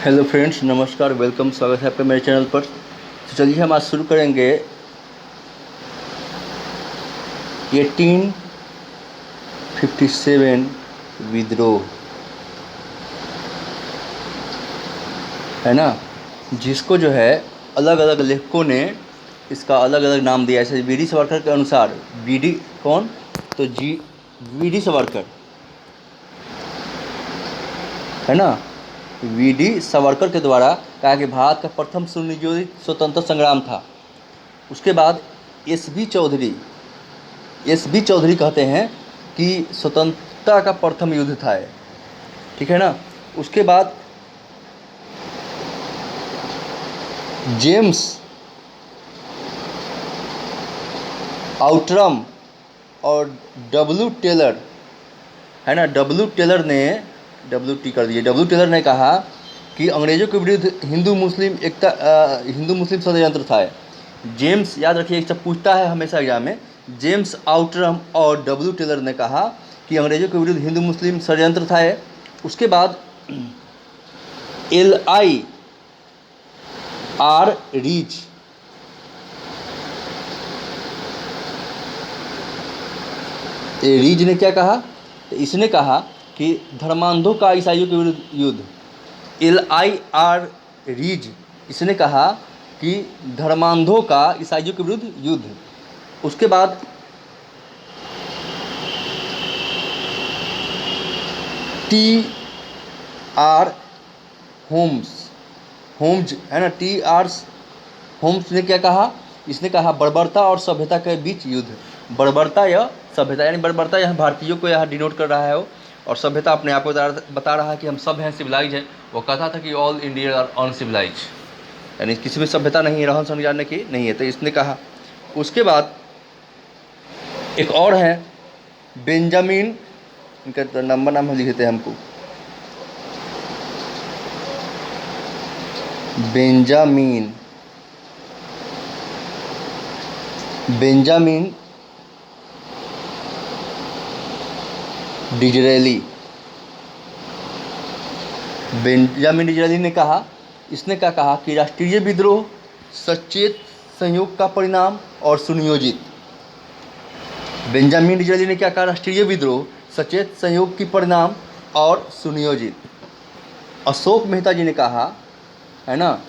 Hello friends, नमस्कार, welcome, स्वागत है आपका मेरे चैनल पर। तो चलिए हम आज शुरू करेंगे 1857 विद्रोह, है ना, जिसको जो है अलग अलग लेखकों ने इसका अलग अलग नाम दिया। जैसे वी डी सावरकर के अनुसार, वी डी कौन, तो वी डी सावरकर, है ना, वी डी सावरकर के द्वारा कहा कि भारत का प्रथम सुनियोजित स्वतंत्रता संग्राम था। उसके बाद एस बी चौधरी कहते हैं कि स्वतंत्रता का प्रथम युद्ध था ये, ठीक है ना। उसके बाद जेम्स आउटरम और डब्ल्यू टेलर, है ना, डब्ल्यू टेलर ने कहा कि अंग्रेज़ों के विरुद्ध हिंदू मुस्लिम षड्यंत्र था। जेम्स, याद रखिए, एक सब पूछता है हमेशा एग्जाम में। जेम्स आउटरम और डब्ल्यू टेलर ने कहा कि अंग्रेज़ों के विरुद्ध हिंदू मुस्लिम षड्यंत्र था। उसके बाद LIR रीज ने क्या कहा, इसने कहा कि धर्मांधों का ईसाइयों के विरुद्ध युद्ध। LIR रीज, इसने कहा कि धर्मांधों का ईसाइयों के विरुद्ध युद्ध। उसके बाद TR होम्स, है ना, TR होम्स ने क्या कहा, इसने कहा बर्बरता और सभ्यता के बीच युद्ध। बर्बरता या सभ्यता, यानी बर्बरता यहाँ भारतीयों को यहाँ डिनोट कर रहा है वो, और सभ्यता अपने आप को बता रहा है कि हम सब हैं, सिविलाइज है। वो कहता था कि ऑल इंडिया आर अनसिविलाइज, यानी किसी में सभ्यता नहीं है, रहन सहन जानने की नहीं है, तो इसने कहा। उसके बाद एक और है बेंजामिन, इनका तो नंबर नाम लिख देते हैं हमको, बेंजामिन डिजरेली ने कहा, इसने क्या कहा कि राष्ट्रीय विद्रोह सचेत संयोग का परिणाम और सुनियोजित। बेंजामिन डिजरेली ने क्या कहा, राष्ट्रीय विद्रोह सचेत संयोग की परिणाम और सुनियोजित। अशोक मेहता जी ने कहा, है ना,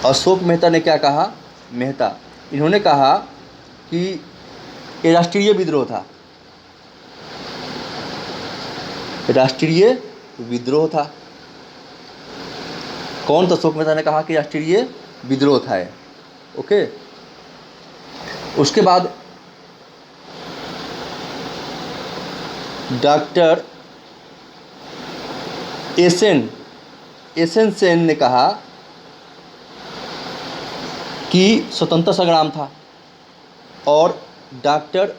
अशोक मेहता ने क्या कहा, इन्होंने कहा कि ये राष्ट्रीय विद्रोह था, कौन था? अशोक मेहता ने कहा कि राष्ट्रीय विद्रोह था ये, ओके। उसके बाद डॉक्टर एसन सेन ने कहा कि स्वतंत्रता संग्राम था, और डॉक्टर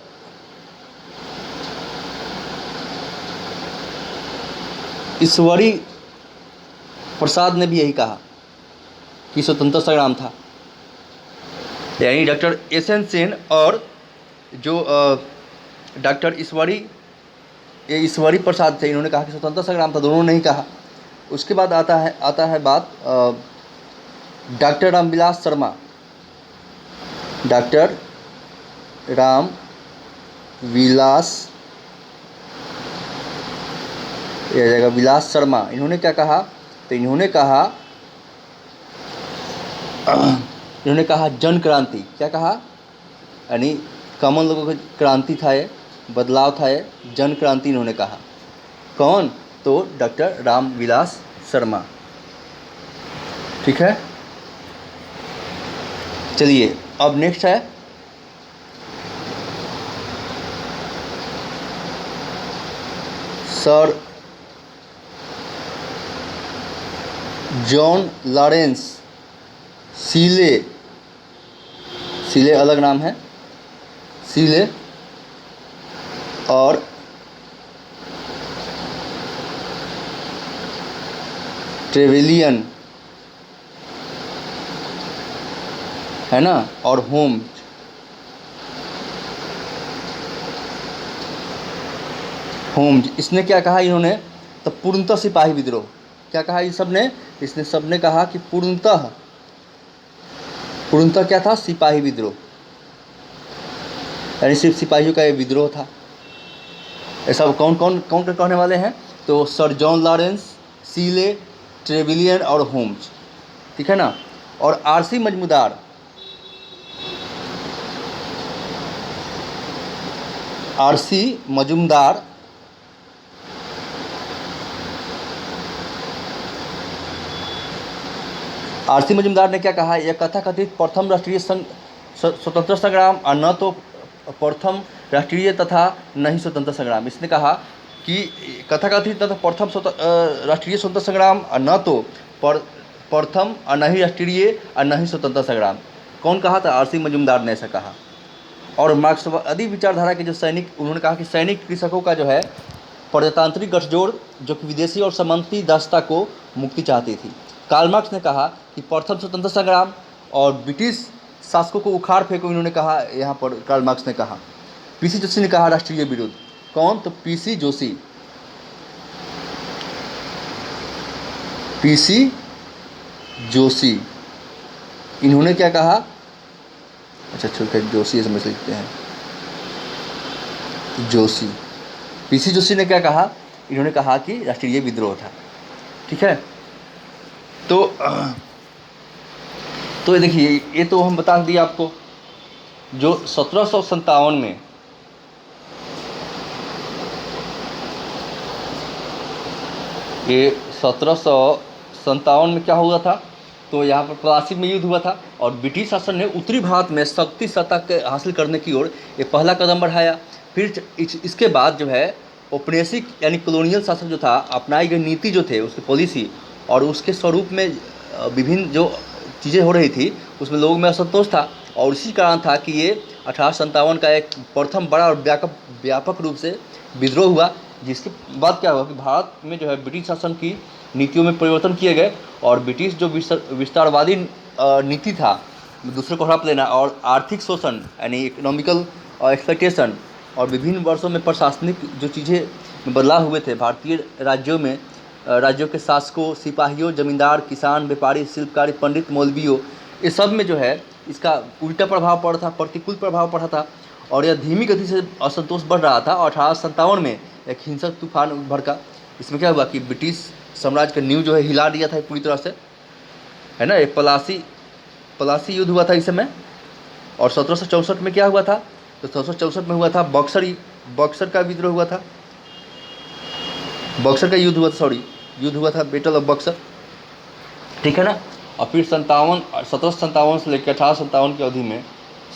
ईश्वरी प्रसाद ने भी यही कहा कि स्वतंत्रता संग्राम था। यानी डॉक्टर एसन सेन और जो डॉक्टर ईश्वरी प्रसाद थे, इन्होंने कहा कि स्वतंत्रता संग्राम था, दोनों ने नहीं कहा। उसके बाद आता है बात डॉक्टर रामविलास शर्मा, विलास शर्मा, इन्होंने क्या कहा, तो इन्होंने कहा जन क्रांति, क्या कहा, यानी कॉमन लोगों की क्रांति था ये, बदलाव था ये, जन क्रांति इन्होंने कहा। कौन? तो डॉक्टर रामविलास शर्मा, ठीक है। चलिए अब नेक्स्ट है सर जॉन लॉरेंस सीले अलग नाम है, सीले, और ट्रेवेलियन, है ना, और होम्स। इसने क्या कहा इन्होंने, तो पूर्णतः सिपाही विद्रोह। क्या कहा इन सब ने? इसने सब ने कहा कि पूर्णतः क्या था? सिपाही विद्रोह, यानी सिर्फ सिपाहियों का ये विद्रोह था। ऐसा कौन कौन कौन कहने वाले हैं? तो सर जॉन लॉरेंस, सीले, ट्रेविलियन और होम्स, ठीक है ना। और आरसी मजूमदार, आरसी मजूमदार ने क्या कहा? यह कथाकथित प्रथम राष्ट्रीय स्वतंत्र संग्राम और न तो प्रथम राष्ट्रीय तथा न ही स्वतंत्र संग्राम। इसने कहा कि कथाकथित न तो प्रथम राष्ट्रीय स्वतंत्र संग्राम और न तो प्रथम और न ही राष्ट्रीय और न ही स्वतंत्र संग्राम। कौन कहा था? आरसी मजूमदार ने ऐसा कहा। और मार्क्सवादी विचारधारा के जो सैनिक, उन्होंने कहा कि सैनिक कृषकों का जो है प्रजातांत्रिक गठजोड़ जो कि विदेशी और सामंती दासता को मुक्ति चाहती थी। कार्ल मार्क्स ने कहा कि प्रथम स्वतंत्र संग्राम और ब्रिटिश शासकों को उखाड़ फेंको, इन्होंने कहा यहाँ पर कार्ल मार्क्स ने कहा। पीसी जोशी ने कहा राष्ट्रीय विरोध। कौन? तो पीसी जोशी, पीसी जोशी, इन्होंने क्या कहा? अच्छा ठीक है, जोशी समझ लिखते हैं, जोशी। पीसी जोशी ने क्या कहा? इन्होंने कहा कि राष्ट्रीय विद्रोह था, ठीक है। तो ये देखिए, ये तो हम बता दिए आपको। जो 1757 में ये 1757 में क्या हुआ था? तो यहाँ पर प्लासी में युद्ध हुआ था और ब्रिटिश शासन ने उत्तरी भारत में शक्ति सत्ता के हासिल करने की ओर ये पहला कदम बढ़ाया। फिर इसके बाद जो है औपनिवेशिक यानी कॉलोनियल शासन जो था, अपनाई गई नीति जो थे, उसकी पॉलिसी और उसके स्वरूप में विभिन्न जो चीज़ें हो रही थी, उसमें लोगों में असंतोष था। और इसी कारण था कि ये 1857 का एक प्रथम बड़ा और व्यापक रूप से विद्रोह हुआ, जिसके बाद क्या हुआ कि भारत में जो है ब्रिटिश शासन की नीतियों में परिवर्तन किए गए और ब्रिटिश जो विस्तारवादी नीति था, दूसरे को हड़प लेना और आर्थिक शोषण यानी इकोनॉमिकल एक्सप्लॉयटेशन और विभिन्न वर्षों में प्रशासनिक जो चीज़ें बदलाव हुए थे भारतीय राज्यों में, राज्यों के शासकों, सिपाहियों, जमींदार, किसान, व्यापारी, शिल्पकारी, पंडित, मौलवियों, ये सब में जो है इसका उल्टा प्रभाव पड़ा था, प्रतिकूल प्रभाव पड़ा था और यह धीमी गति से असंतोष बढ़ रहा था। और 1857 में एक हिंसक तूफान भड़का। इसमें क्या हुआ कि ब्रिटिश साम्राज्य का नींव जो है हिला दिया था पूरी तरह से, है ना। एक पलासी युद्ध हुआ था इस समय। और 1764 में क्या हुआ था? तो 1764 में हुआ था बक्सर का विद्रोह हुआ था, बक्सर का युद्ध हुआ था, युद्ध हुआ था, बैटल ऑफ बक्सर, ठीक है ना। और फिर 1757 से लेकर 1857 की अवधि में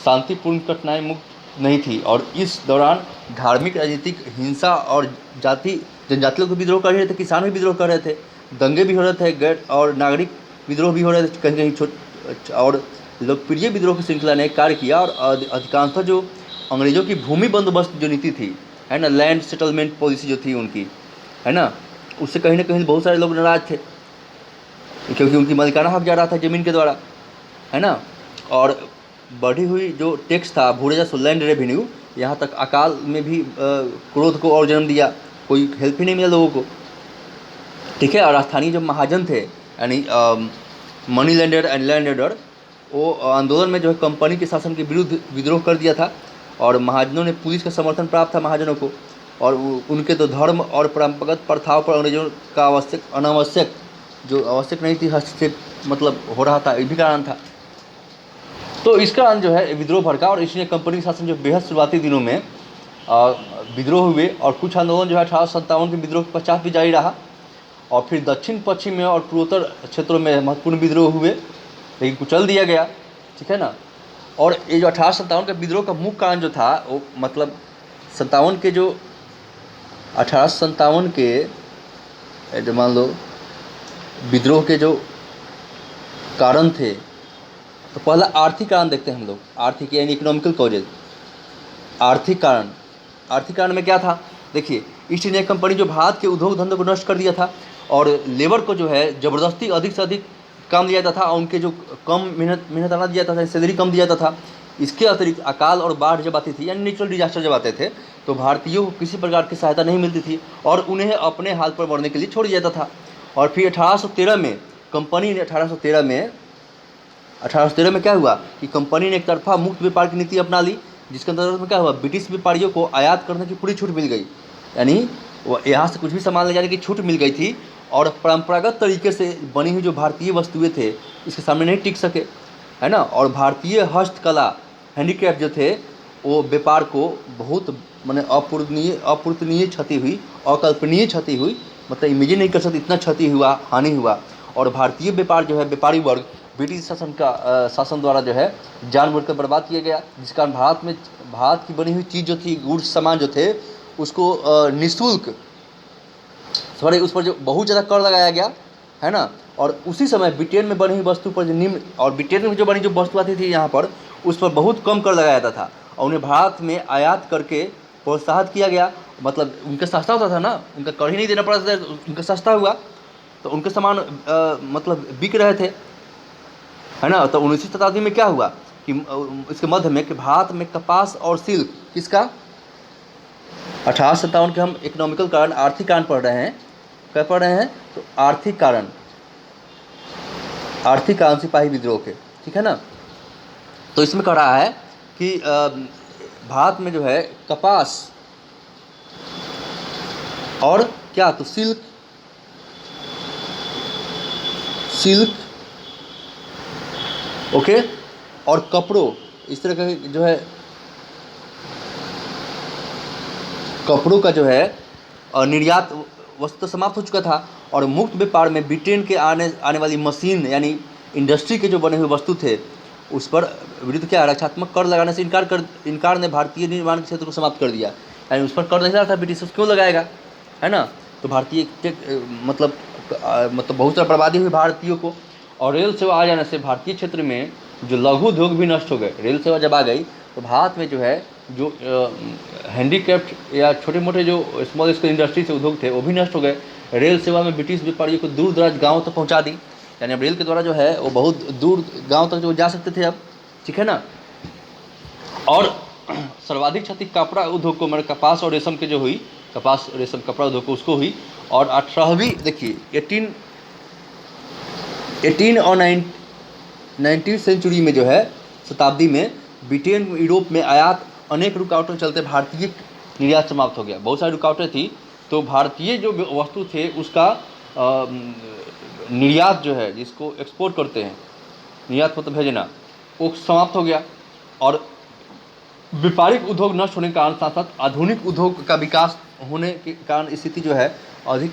शांतिपूर्ण कठिनाई मुक्त नहीं थी और इस दौरान धार्मिक, राजनीतिक हिंसा और जनजाति लोग विद्रोह कर रहे थे, किसान भी विद्रोह कर रहे थे, दंगे भी हो रहे थे, गैर और नागरिक विद्रोह भी हो रहे थे कहीं कहीं और लोकप्रिय विद्रोह की श्रृंखला ने कार्य किया। और अधिकांशतः जो अंग्रेज़ों की भूमि बंदोबस्त जो नीति थी, है ना, लैंड सेटलमेंट पॉलिसी जो थी उनकी, है ना, उससे कहीं ना कहीं बहुत सारे लोग नाराज थे क्योंकि उनकी मालिकाना हक जा रहा था ज़मीन के द्वारा, है ना। और बढ़ी हुई जो टैक्स था, भूरेजा लैंड रेवेन्यू, यहाँ तक अकाल में भी क्रोध को और जन्म दिया, कोई हेल्प ही नहीं मिला लोगों को, ठीक है। और स्थानीय जो महाजन थे यानी मनी लैंडर एंड लैंडर, वो आंदोलन में जो है कंपनी के शासन के विरुद्ध विद्रोह कर दिया था और महाजनों ने पुलिस का समर्थन प्राप्त था महाजनों को। और उनके तो धर्म और परंपरागत प्रथाओं पर अंग्रेजों का अनावश्यक जो आवश्यक नहीं थी हस्तक्षेप मतलब हो रहा था, ये भी कारण था। तो इस कारण जो है विद्रोह भड़का और इसलिए कंपनी शासन जो बेहद शुरुआती दिनों में विद्रोह हुए और कुछ आंदोलन जो है 1857 के विद्रोह के पश्चात भी जारी रहा। और फिर दक्षिण पश्चिम में और पूर्वोत्तर क्षेत्रों में महत्वपूर्ण विद्रोह हुए, लेकिन कुचल दिया गया, ठीक है ना। और ये जो 1857 का विद्रोह का मुख्य कारण जो था वो मतलब 1857 के जो मान लो विद्रोह के जो कारण थे, तो पहला आर्थिक कारण देखते हैं हम लोग। आर्थिक यानी इकोनॉमिकल कॉजेज, आर्थिक कारण में क्या था? देखिए, ईस्ट इंडिया कंपनी जो भारत के उद्योग धंधों को नष्ट कर दिया था और लेबर को जो है ज़बरदस्ती अधिक से अधिक काम दिया जाता था और उनके जो कम मेहनताना दिया जाता था, सैलरी कम दिया जाता था, इसके अतिरिक्त अकाल और बाढ़ जब आती थी यानी नेचुरल डिजास्टर जब आते थे तो भारतीयों को किसी प्रकार की सहायता नहीं मिलती थी और उन्हें अपने हाल पर मरने के लिए छोड़ दिया जाता था। और फिर 1813 में कंपनी ने 1813 में क्या हुआ कि कंपनी ने एक तरफा मुक्त व्यापार की नीति अपना ली, जिसके अंतर्गत में क्या हुआ, ब्रिटिश व्यापारियों को आयात करने की पूरी छूट मिल गई। यानी वो यहाँ से कुछ भी सामान ले जाने की छूट मिल गई थी और परंपरागत तरीके से बनी हुई जो भारतीय वस्तुएं थे इसके सामने नहीं टिक सके, है ना। और भारतीय हस्तकला हैंडीक्राफ्ट जो थे वो व्यापार को बहुत माने अपूर्णीय क्षति हुई, अकल्पनीय क्षति हुई, मतलब इमेजिन नहीं कर सकते इतना क्षति हुआ, हानि हुआ। और भारतीय व्यापार जो है, व्यापारी वर्ग ब्रिटिश शासन द्वारा जो है जानबूझ कर बर्बाद किया गया, जिस कारण भारत की बनी हुई चीज़ जो थी, गुड्स सामान जो थे उसको निःशुल्क उस पर जो बहुत ज़्यादा कर लगाया गया, है ना। और उसी समय ब्रिटेन में बनी हुई वस्तु पर जो निम्न और ब्रिटेन में जो बनी जो वस्तु आती थी यहाँ पर उस पर बहुत कम कर लगाया जाता था और उन्हें भारत में आयात करके प्रोत्साहित किया गया। मतलब उनका सस्ता होता था ना, उनका कर ही नहीं देना पड़ता था, उनका सस्ता हुआ तो उनके सामान मतलब बिक रहे थे, है ना। तो 19वीं शताब्दी में क्या हुआ कि इसके मध्य में कि भारत में कपास और सिल्क किसका 1857 के हम इकोनॉमिकल कारण, आर्थिक कारण पढ़ रहे हैं। क्या पढ़ रहे हैं? तो आर्थिक कारण सिपाही विद्रोह के, ठीक है ना। तो इसमें कह रहा है कि भारत में जो है कपास और क्या, तो सिल्क ओके, और कपड़ों, इस तरह का जो है कपड़ों का जो है निर्यात वस्तु समाप्त हो चुका था। और मुक्त व्यापार में ब्रिटेन के आने वाली मशीन यानी इंडस्ट्री के जो बने हुए वस्तु थे उस पर विरुद्ध क्या, रक्षात्मक कर लगाने से इनकार ने भारतीय निर्माण क्षेत्र को समाप्त कर दिया। यानी उस पर कर नहीं रहा था ब्रिटिश, क्यों लगाएगा, है ना। तो भारतीय मतलब बहुत सारा बर्बादी हुई भारतीयों को। और रेल सेवा आ जाने से भारतीय क्षेत्र में जो लघु उद्योग भी नष्ट हो गए। रेल सेवा जब आ गई तो भारत में जो है जो हैंडीक्राफ्ट या छोटे मोटे जो स्मॉल स्केल इंडस्ट्री से उद्योग थे वो भी नष्ट हो गए। रेल सेवा में ब्रिटिश व्यापारियों को दूर दराज गाँव तक पहुँचा दी, यानी अब रेल के द्वारा जो है वो बहुत दूर गांव तक जो जा सकते थे अब, ठीक है ना। और सर्वाधिक क्षति कपड़ा उद्योग को, मतलब कपास और रेशम के जो हुई, कपास रेशम कपड़ा उद्योग को उसको हुई। और 18वीं देखिए 18 और 19वीं सेंचुरी में जो है शताब्दी में ब्रिटेन यूरोप में आयात अनेक रुकावटों के चलते भारतीय निर्यात समाप्त हो गया। बहुत सारी रुकावटें थी तो भारतीय जो वस्तु थे उसका निर्यात जो है, जिसको एक्सपोर्ट करते हैं, निर्यात मतलब भेजना, वो समाप्त हो गया। और व्यापारिक उद्योग नष्ट होने के कारण साथ साथ आधुनिक उद्योग का विकास होने के कारण स्थिति जो है अधिक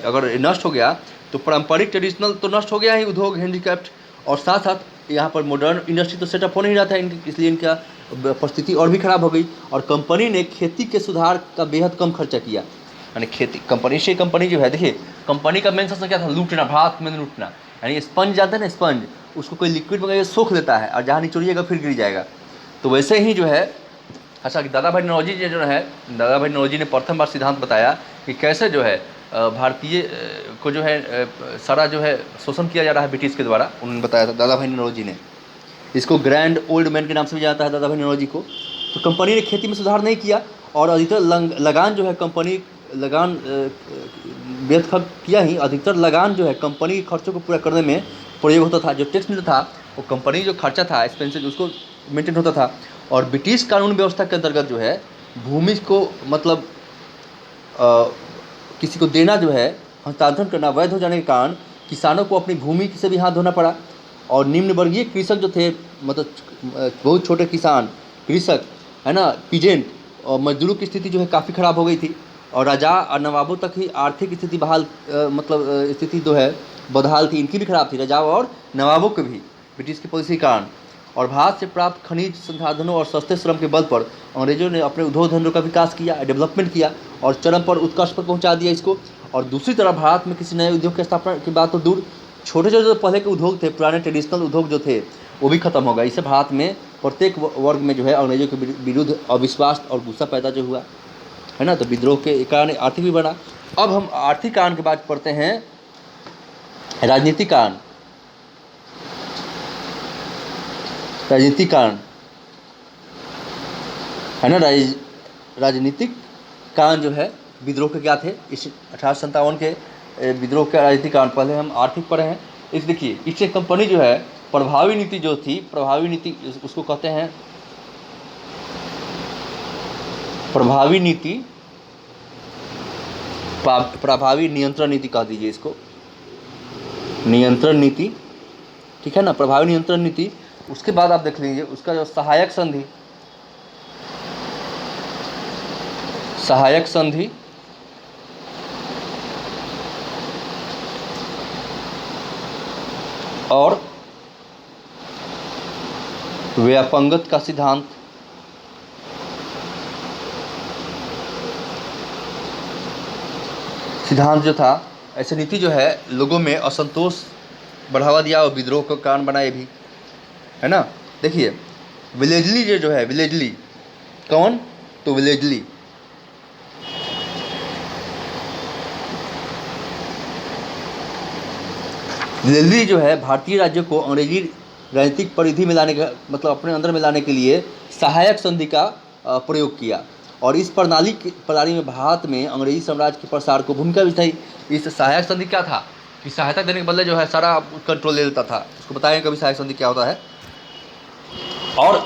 अगर नष्ट हो गया तो पारंपरिक ट्रेडिशनल तो नष्ट हो गया ही उद्योग हैंडीक्राफ्ट, और साथ साथ यहाँ पर मॉडर्न इंडस्ट्री तो सेटअप हो नहीं रहा था इसलिए इनका परिस्थिति और भी खराब हो गई। और कंपनी ने खेती के सुधार का बेहद कम खर्चा किया। यानी खेती कंपनी जो है, देखिए कंपनी का मेन संस्था क्या था, लूटना, भारत में लूटना। यानी स्पंज जानते हैं ना, स्पंज, उसको कोई लिक्विड में सोख लेता है और जहाँ निचोड़िएगा फिर गिर जाएगा। तो वैसे ही जो है, अच्छा दादा भाई नौरोजी जी जो है, दादा भाई नौरोजी ने प्रथम बार सिद्धांत बताया कि कैसे जो है भारतीय को जो है सारा जो है शोषण किया जा रहा है ब्रिटिश के द्वारा। उन्होंने बताया था दादा भाई नौरोजी ने, इसको ग्रैंड ओल्ड मैन के नाम से भी जाता है दादा भाई नौरोजी को। तो कंपनी ने खेती में सुधार नहीं किया और अधिकतर लगान जो है कंपनी लगान बेहद खर्च किया ही, अधिकतर लगान जो है कंपनी के खर्चों को पूरा करने में प्रयोग होता था। जो टैक्स मिलता था वो कंपनी जो खर्चा था एक्सपेंसेस उसको मेंटेन होता था। और ब्रिटिश कानून व्यवस्था के अंतर्गत जो है भूमि को मतलब किसी को देना जो है, हस्तांतरण करना वैध हो जाने के कारण किसानों को अपनी भूमि से भी हाथ धोना पड़ा। और निम्न वर्गीय कृषक जो थे, मतलब बहुत छोटे किसान कृषक, है ना, पीजेंट और मजदूरों की स्थिति जो है काफ़ी ख़राब हो गई थी। और राजा और नवाबों तक ही आर्थिक स्थिति स्थिति जो है बदहाल थी, इनकी भी खराब थी, राजाओं और नवाबों के भी, ब्रिटिश की पॉलिसी के कारण। और भारत से प्राप्त खनिज संसाधनों और सस्ते श्रम के बल पर अंग्रेजों ने अपने उद्योग धंधों का विकास किया, डेवलपमेंट किया और चरम पर उत्कर्ष पर पहुंचा दिया इसको। और दूसरी तरफ भारत में किसी नए उद्योग की स्थापना की बात तो दूर, छोटे छोटे जो पहले के उद्योग थे, पुराने ट्रेडिशनल उद्योग जो थे वो भी खत्म हो गए। इससे भारत में प्रत्येक वर्ग में जो है अंग्रेजों के विरुद्ध अविश्वास और गुस्सा पैदा जो हुआ, है ना। तो विद्रोह के कारण आर्थिक भी बना। अब हम आर्थिक कारण के बाद पढ़ते हैं राजनीतिक कारण। है ना। राजनीतिक कारण जो है विद्रोह के क्या थे, इस 1857 के विद्रोह के राजनीतिक कारण। पहले हम आर्थिक पढ़े हैं। इस देखिए ईस्ट इंडिया कंपनी जो है प्रभावी नीति जो थी, प्रभावी नीति उसको कहते हैं प्रभावी नीति, प्रभावी नियंत्रण नीति कह दीजिए इसको, नियंत्रण नीति, ठीक है ना, प्रभावी नियंत्रण नीति। उसके बाद आप देख लीजिए उसका जो सहायक संधि, सहायक संधि और व्यापंगत का सिद्धांत, सिद्धांत जो था, ऐसी नीति जो है लोगों में असंतोष बढ़ावा दिया और विद्रोह का कारण बनाए भी, है ना। देखिए विलेजली जो है, विलेजली कौन, तो विलेजली विलेजली जो है भारतीय राज्यों को अंग्रेजी राजनीतिक परिधि में लाने का मतलब अपने अंदर में लाने के लिए सहायक संधि का प्रयोग किया। और इस प्रणाली में भारत में अंग्रेजी साम्राज्य के प्रसार को भूमिका भी थी। इस सहायक संधि क्या था कि सहायता देने के बदले जो है सारा कंट्रोल ले लेता था। उसको बताएंगे कभी सहायक संधि क्या होता है। और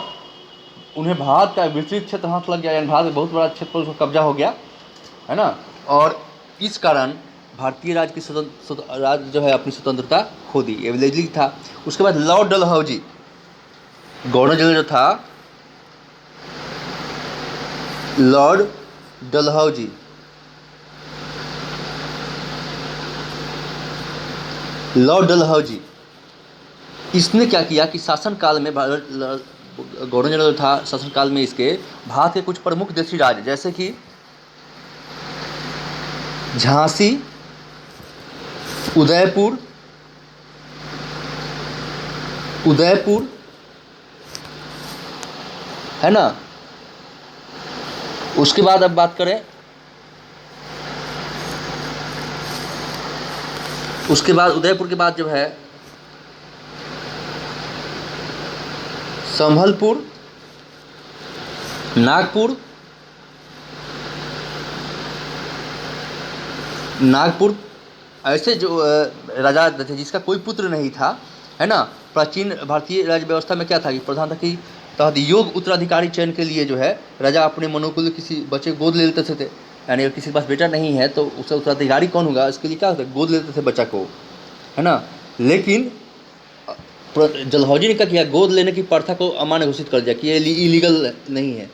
उन्हें भारत का विस्तृत क्षेत्र हाथ लग गया, यानी भारत में बहुत बड़ा क्षेत्र पर उसका कब्जा हो गया, है ना। और इस कारण भारतीय राज्य की राज्य जो है अपनी स्वतंत्रता खो दी। ये विलेजली था। उसके बाद लॉर्ड डलहौजी गवर्नर जनरल जो था, लॉर्ड डलहौजी, लॉर्ड डलहौजी इसने क्या किया कि शासनकाल में गवर्नर जनरल था, शासनकाल में इसके भारत के कुछ प्रमुख देशी राज्य जैसे कि झांसी, उदयपुर, है ना। उसके बाद अब बात करें, उसके बाद उदयपुर के बाद जो है संभलपुर, नागपुर ऐसे जो राजा थे जिसका कोई पुत्र नहीं था, है ना। प्राचीन भारतीय राज्य व्यवस्था में क्या था कि प्रधान था कि तहत योग उत्तराधिकारी चयन के लिए जो है राजा अपने मनोकुल किसी बच्चे को गोद ले लेते थे। यानी अगर किसी के पास बेटा नहीं है तो उसका उत्तराधिकारी कौन होगा, इसके लिए क्या होता है, गोद लेते थे बच्चा को, है ना। लेकिन डलहौजी ने क्या किया, गोद लेने की प्रथा को अमान्य घोषित कर दिया कि ये इलीगल नहीं है,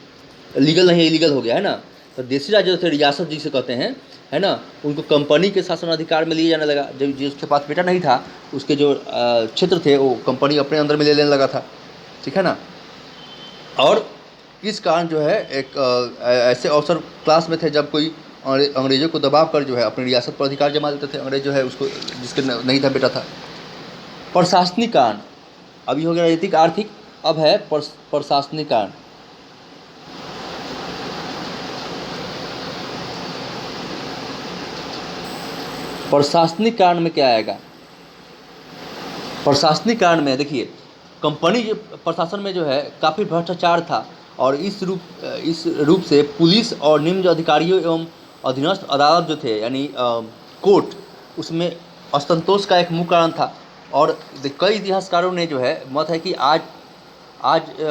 लीगल नहीं है, इलीगल हो गया, है ना। तो देशी राज्य थे, रियासत जिसे कहते हैं, है ना, उनको कंपनी के शासन अधिकार में लिए जाने लगा। जब जिसके पास बेटा नहीं था उसके जो क्षेत्र थे वो कंपनी अपने अंदर में ले लेने लगा था, ठीक है ना। और इस कारण जो है एक ऐसे अवसर क्लास में थे जब कोई अंग्रेजों को दबाव कर जो है अपनी रियासत पर अधिकार जमा लेते थे। अंग्रेज जो है उसको जिसके नहीं था बेटा था। प्रशासनिक कारण, अभी हो गया राजनीतिक आर्थिक, अब है प्रशासनिक कारण। प्रशासनिक कारण में क्या आएगा, प्रशासनिक कारण में देखिए कंपनी प्रशासन में जो है काफ़ी भ्रष्टाचार था। और इस रूप से पुलिस और निम्न अधिकारियों एवं अधीनस्थ अदालत जो थे यानी कोर्ट, उसमें असंतोष का एक मुख्य कारण था। और कई इतिहासकारों ने जो है मत है कि आज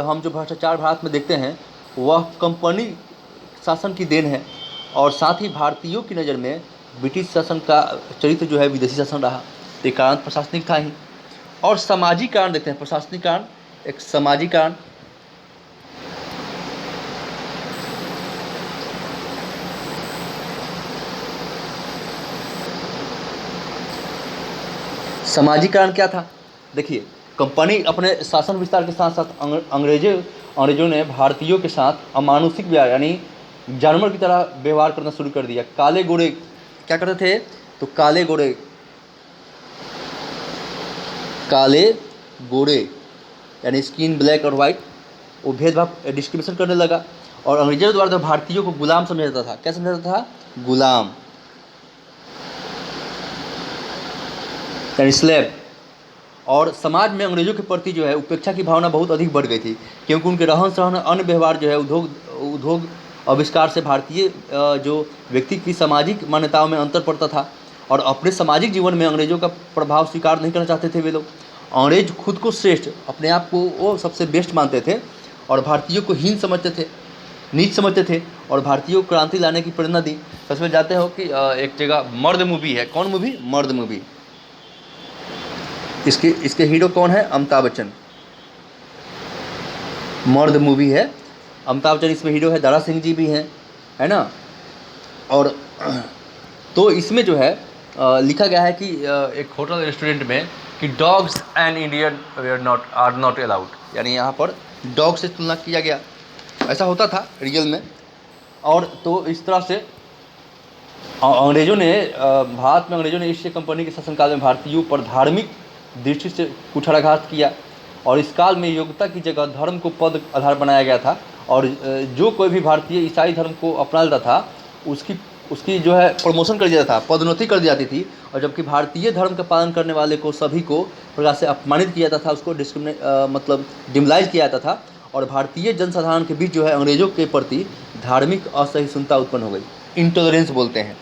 हम जो भ्रष्टाचार भारत में देखते हैं वह कंपनी शासन की देन है। और साथ ही भारतीयों की नज़र में ब्रिटिश शासन का चरित्र जो है विदेशी शासन रहा। तो ये कारण प्रशासनिक था ही। और सामाजिक कारण देखते हैं, प्रशासनिक कारण एक सामाजिक कारण। सामाजिक कारण क्या था, देखिए कंपनी अपने शासन विस्तार के साथ साथ अंग्रेजों ने भारतीयों के साथ अमानुषिक व्यवहार यानी जानवर की तरह व्यवहार करना शुरू कर दिया। काले गोरे क्या करते थे, तो काले गोरे यानी स्किन ब्लैक और वाइट, वो भेदभाव डिस्क्रिमिनेशन करने लगा। और अंग्रेजों द्वारा तो भारतीयों को गुलाम समझा जाता था। क्या समझा जाता था, गुलाम यानी स्लेव। और समाज में अंग्रेजों के प्रति जो है उपेक्षा की भावना बहुत अधिक बढ़ गई थी, क्योंकि उनके रहन सहन अन्य व्यवहार जो है उद्योग आविष्कार से भारतीय जो व्यक्ति की सामाजिक मान्यताओं में अंतर पड़ता था और अपने सामाजिक जीवन में अंग्रेज़ों का प्रभाव स्वीकार नहीं करना चाहते थे वे लोग। अंग्रेज खुद को श्रेष्ठ, अपने आप को वो सबसे बेस्ट मानते थे और भारतीयों को हीन समझते थे, नीच समझते थे और भारतीयों को क्रांति लाने की प्रेरणा दी। सबसे पहले जाते हो कि एक जगह मर्द मूवी है। कौन मूवी? मर्द मूवी। इसके हीरो कौन है? अमिताभ बच्चन। मर्द मूवी है, अमिताभ बच्चन इसमें हीरो है, दारा सिंह जी भी हैं, है ना। और तो इसमें जो है लिखा गया है कि एक होटल रेस्टोरेंट में कि dogs and Indian are not allowed, यानी यहाँ पर डॉग से तुलना किया गया। ऐसा होता था रियल में। और तो इस तरह से अंग्रेज़ों ने भारत में अंग्रेज़ों ने ईस्ट इंडिया कंपनी के शासनकाल में भारतीयों पर धार्मिक दृष्टि से कुठाराघात किया और इस काल में योग्यता की जगह धर्म को पद आधार बनाया गया था और जो कोई भी भारतीय ईसाई धर्म को अपना लेता था उसकी जो है प्रमोशन कर दिया था, पदोन्नति कर दी जाती थी। और जबकि भारतीय धर्म का पालन करने वाले को सभी को प्रकार से अपमानित किया जाता था, उसको मतलब डिमलाइज किया जाता था और भारतीय जनसाधारण के बीच जो है अंग्रेज़ों के प्रति धार्मिक असहिष्णुता उत्पन्न हो गई। इंटॉलरेंस बोलते हैं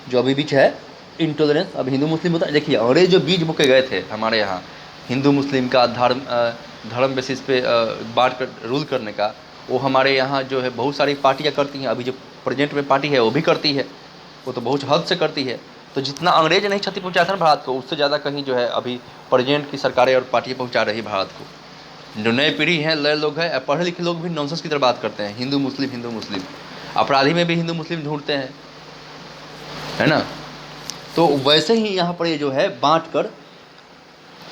जो अभी बीच है, इंटॉलरेंस। अब हिंदू मुस्लिम होता है, देखिए अंग्रेज जो बीज बोके गए थे हमारे यहाँ हिंदू मुस्लिम का धर्म बेसिस पे बांट कर रूल करने का, वो हमारे यहाँ जो है बहुत सारी पार्टियाँ करती हैं। अभी जो प्रेजेंट में पार्टी है वो भी करती है, वो तो बहुत हद से करती है। तो जितना अंग्रेज नहीं क्षति पहुँचाया था ना भारत को, उससे ज़्यादा कहीं जो है अभी प्रेजेंट की सरकारें और पार्टियाँ पहुँचा रही भारत को। जो नई पीढ़ी है, नए लोग हैं, पढ़े लिखे लोग भी नॉनसेंस की तरह बात करते हैं, हिंदू मुस्लिम। अपराधी में भी हिंदू मुस्लिम ढूंढते हैं, है ना। तो वैसे ही यहाँ पर ये जो है बांट कर,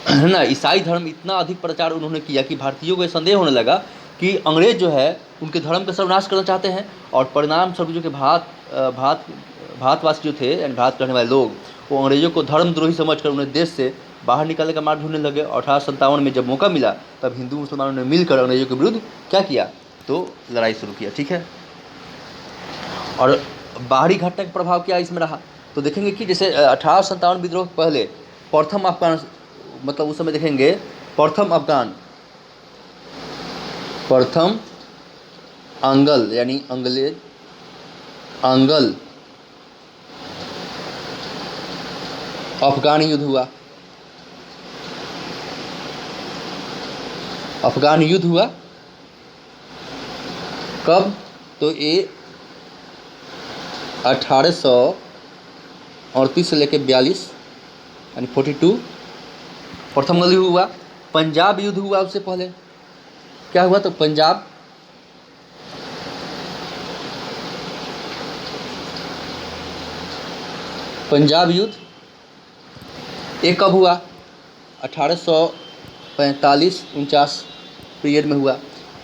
है ना, ईसाई धर्म इतना अधिक प्रचार उन्होंने किया कि भारतीयों को संदेह होने लगा कि अंग्रेज जो है उनके धर्म का सर्वनाश करना चाहते हैं। और परिणाम स्वरूप जो कि भारतवासी जो थे यानी भारत रहने वाले लोग, वो अंग्रेज़ों को धर्मद्रोही समझकर उन्हें देश से बाहर निकालने का मार्ग ढूंढने लगे। 1857 में जब मौका मिला तब हिंदू मुसलमानों ने मिलकर अंग्रेज़ों के विरुद्ध क्या किया? तो लड़ाई शुरू किया, ठीक है। और बाहरी घटना का प्रभाव क्या इसमें रहा? तो देखेंगे कि जैसे 1857 विद्रोह के पहले प्रथम अफगान, मतलब उस समय देखेंगे प्रथम आंगल यानी आंगल अफगान युद्ध हुआ। अफगान युद्ध हुआ कब? तो ये 1838 से लेकर 42 यानी 42 प्रथम युद्ध हुआ। पंजाब युद्ध हुआ उससे पहले। क्या हुआ? तो पंजाब युद्ध ये कब हुआ? 1845-49 पीरियड में हुआ।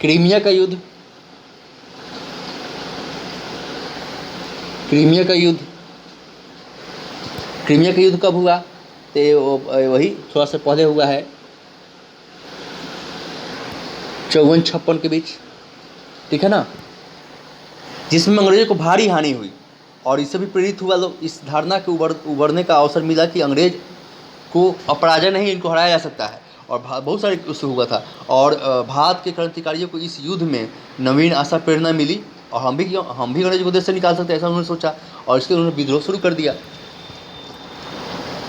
क्रीमिया का युद्ध कब हुआ? तो वही थोड़ा सा पहले हुआ है, 54-56 के बीच, ठीक है ना, जिसमें अंग्रेजों को भारी हानि हुई। और इससे भी प्रेरित हुआ लोग, इस धारणा के उभरने का अवसर मिला कि अंग्रेज को अपराजय नहीं, इनको हराया जा सकता है। और बहुत सारे उससे हुआ था। और भारत के क्रांतिकारियों को इस युद्ध में नवीन आशा प्रेरणा मिली और हम भी अंग्रेज को देश से निकाल सकते हैं, ऐसा उन्होंने सोचा और इसके उन्होंने विद्रोह शुरू कर दिया।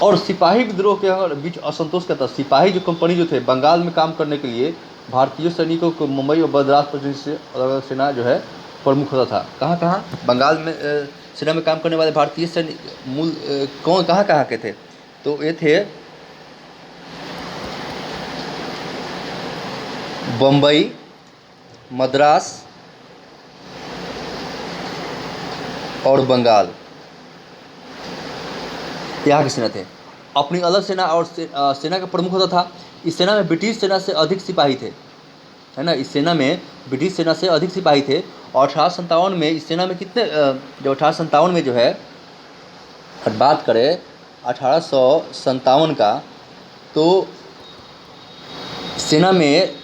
और सिपाही विद्रोह के बीच असंतोष का था। सिपाही जो कंपनी जो थे बंगाल में काम करने के लिए भारतीय सैनिकों को मुंबई और मद्रास प्रदेश से अलग अलग सेना जो है प्रमुख होता था। कहाँ बंगाल में सेना में काम करने वाले भारतीय सैनिक मूल कौन कहाँ के थे? तो ये थे बम्बई, मद्रास और बंगाल, यहाँ के सेना थे। अपनी अलग सेना और सेना का प्रमुख होता था। इस सेना में ब्रिटिश सेना से अधिक सिपाही थे, है ना। इस सेना में ब्रिटिश सेना से अधिक सिपाही थे। और 1857 में इस सेना में कितने, जो 1857 में जो है, अगर बात करें 1857 का, तो सेना में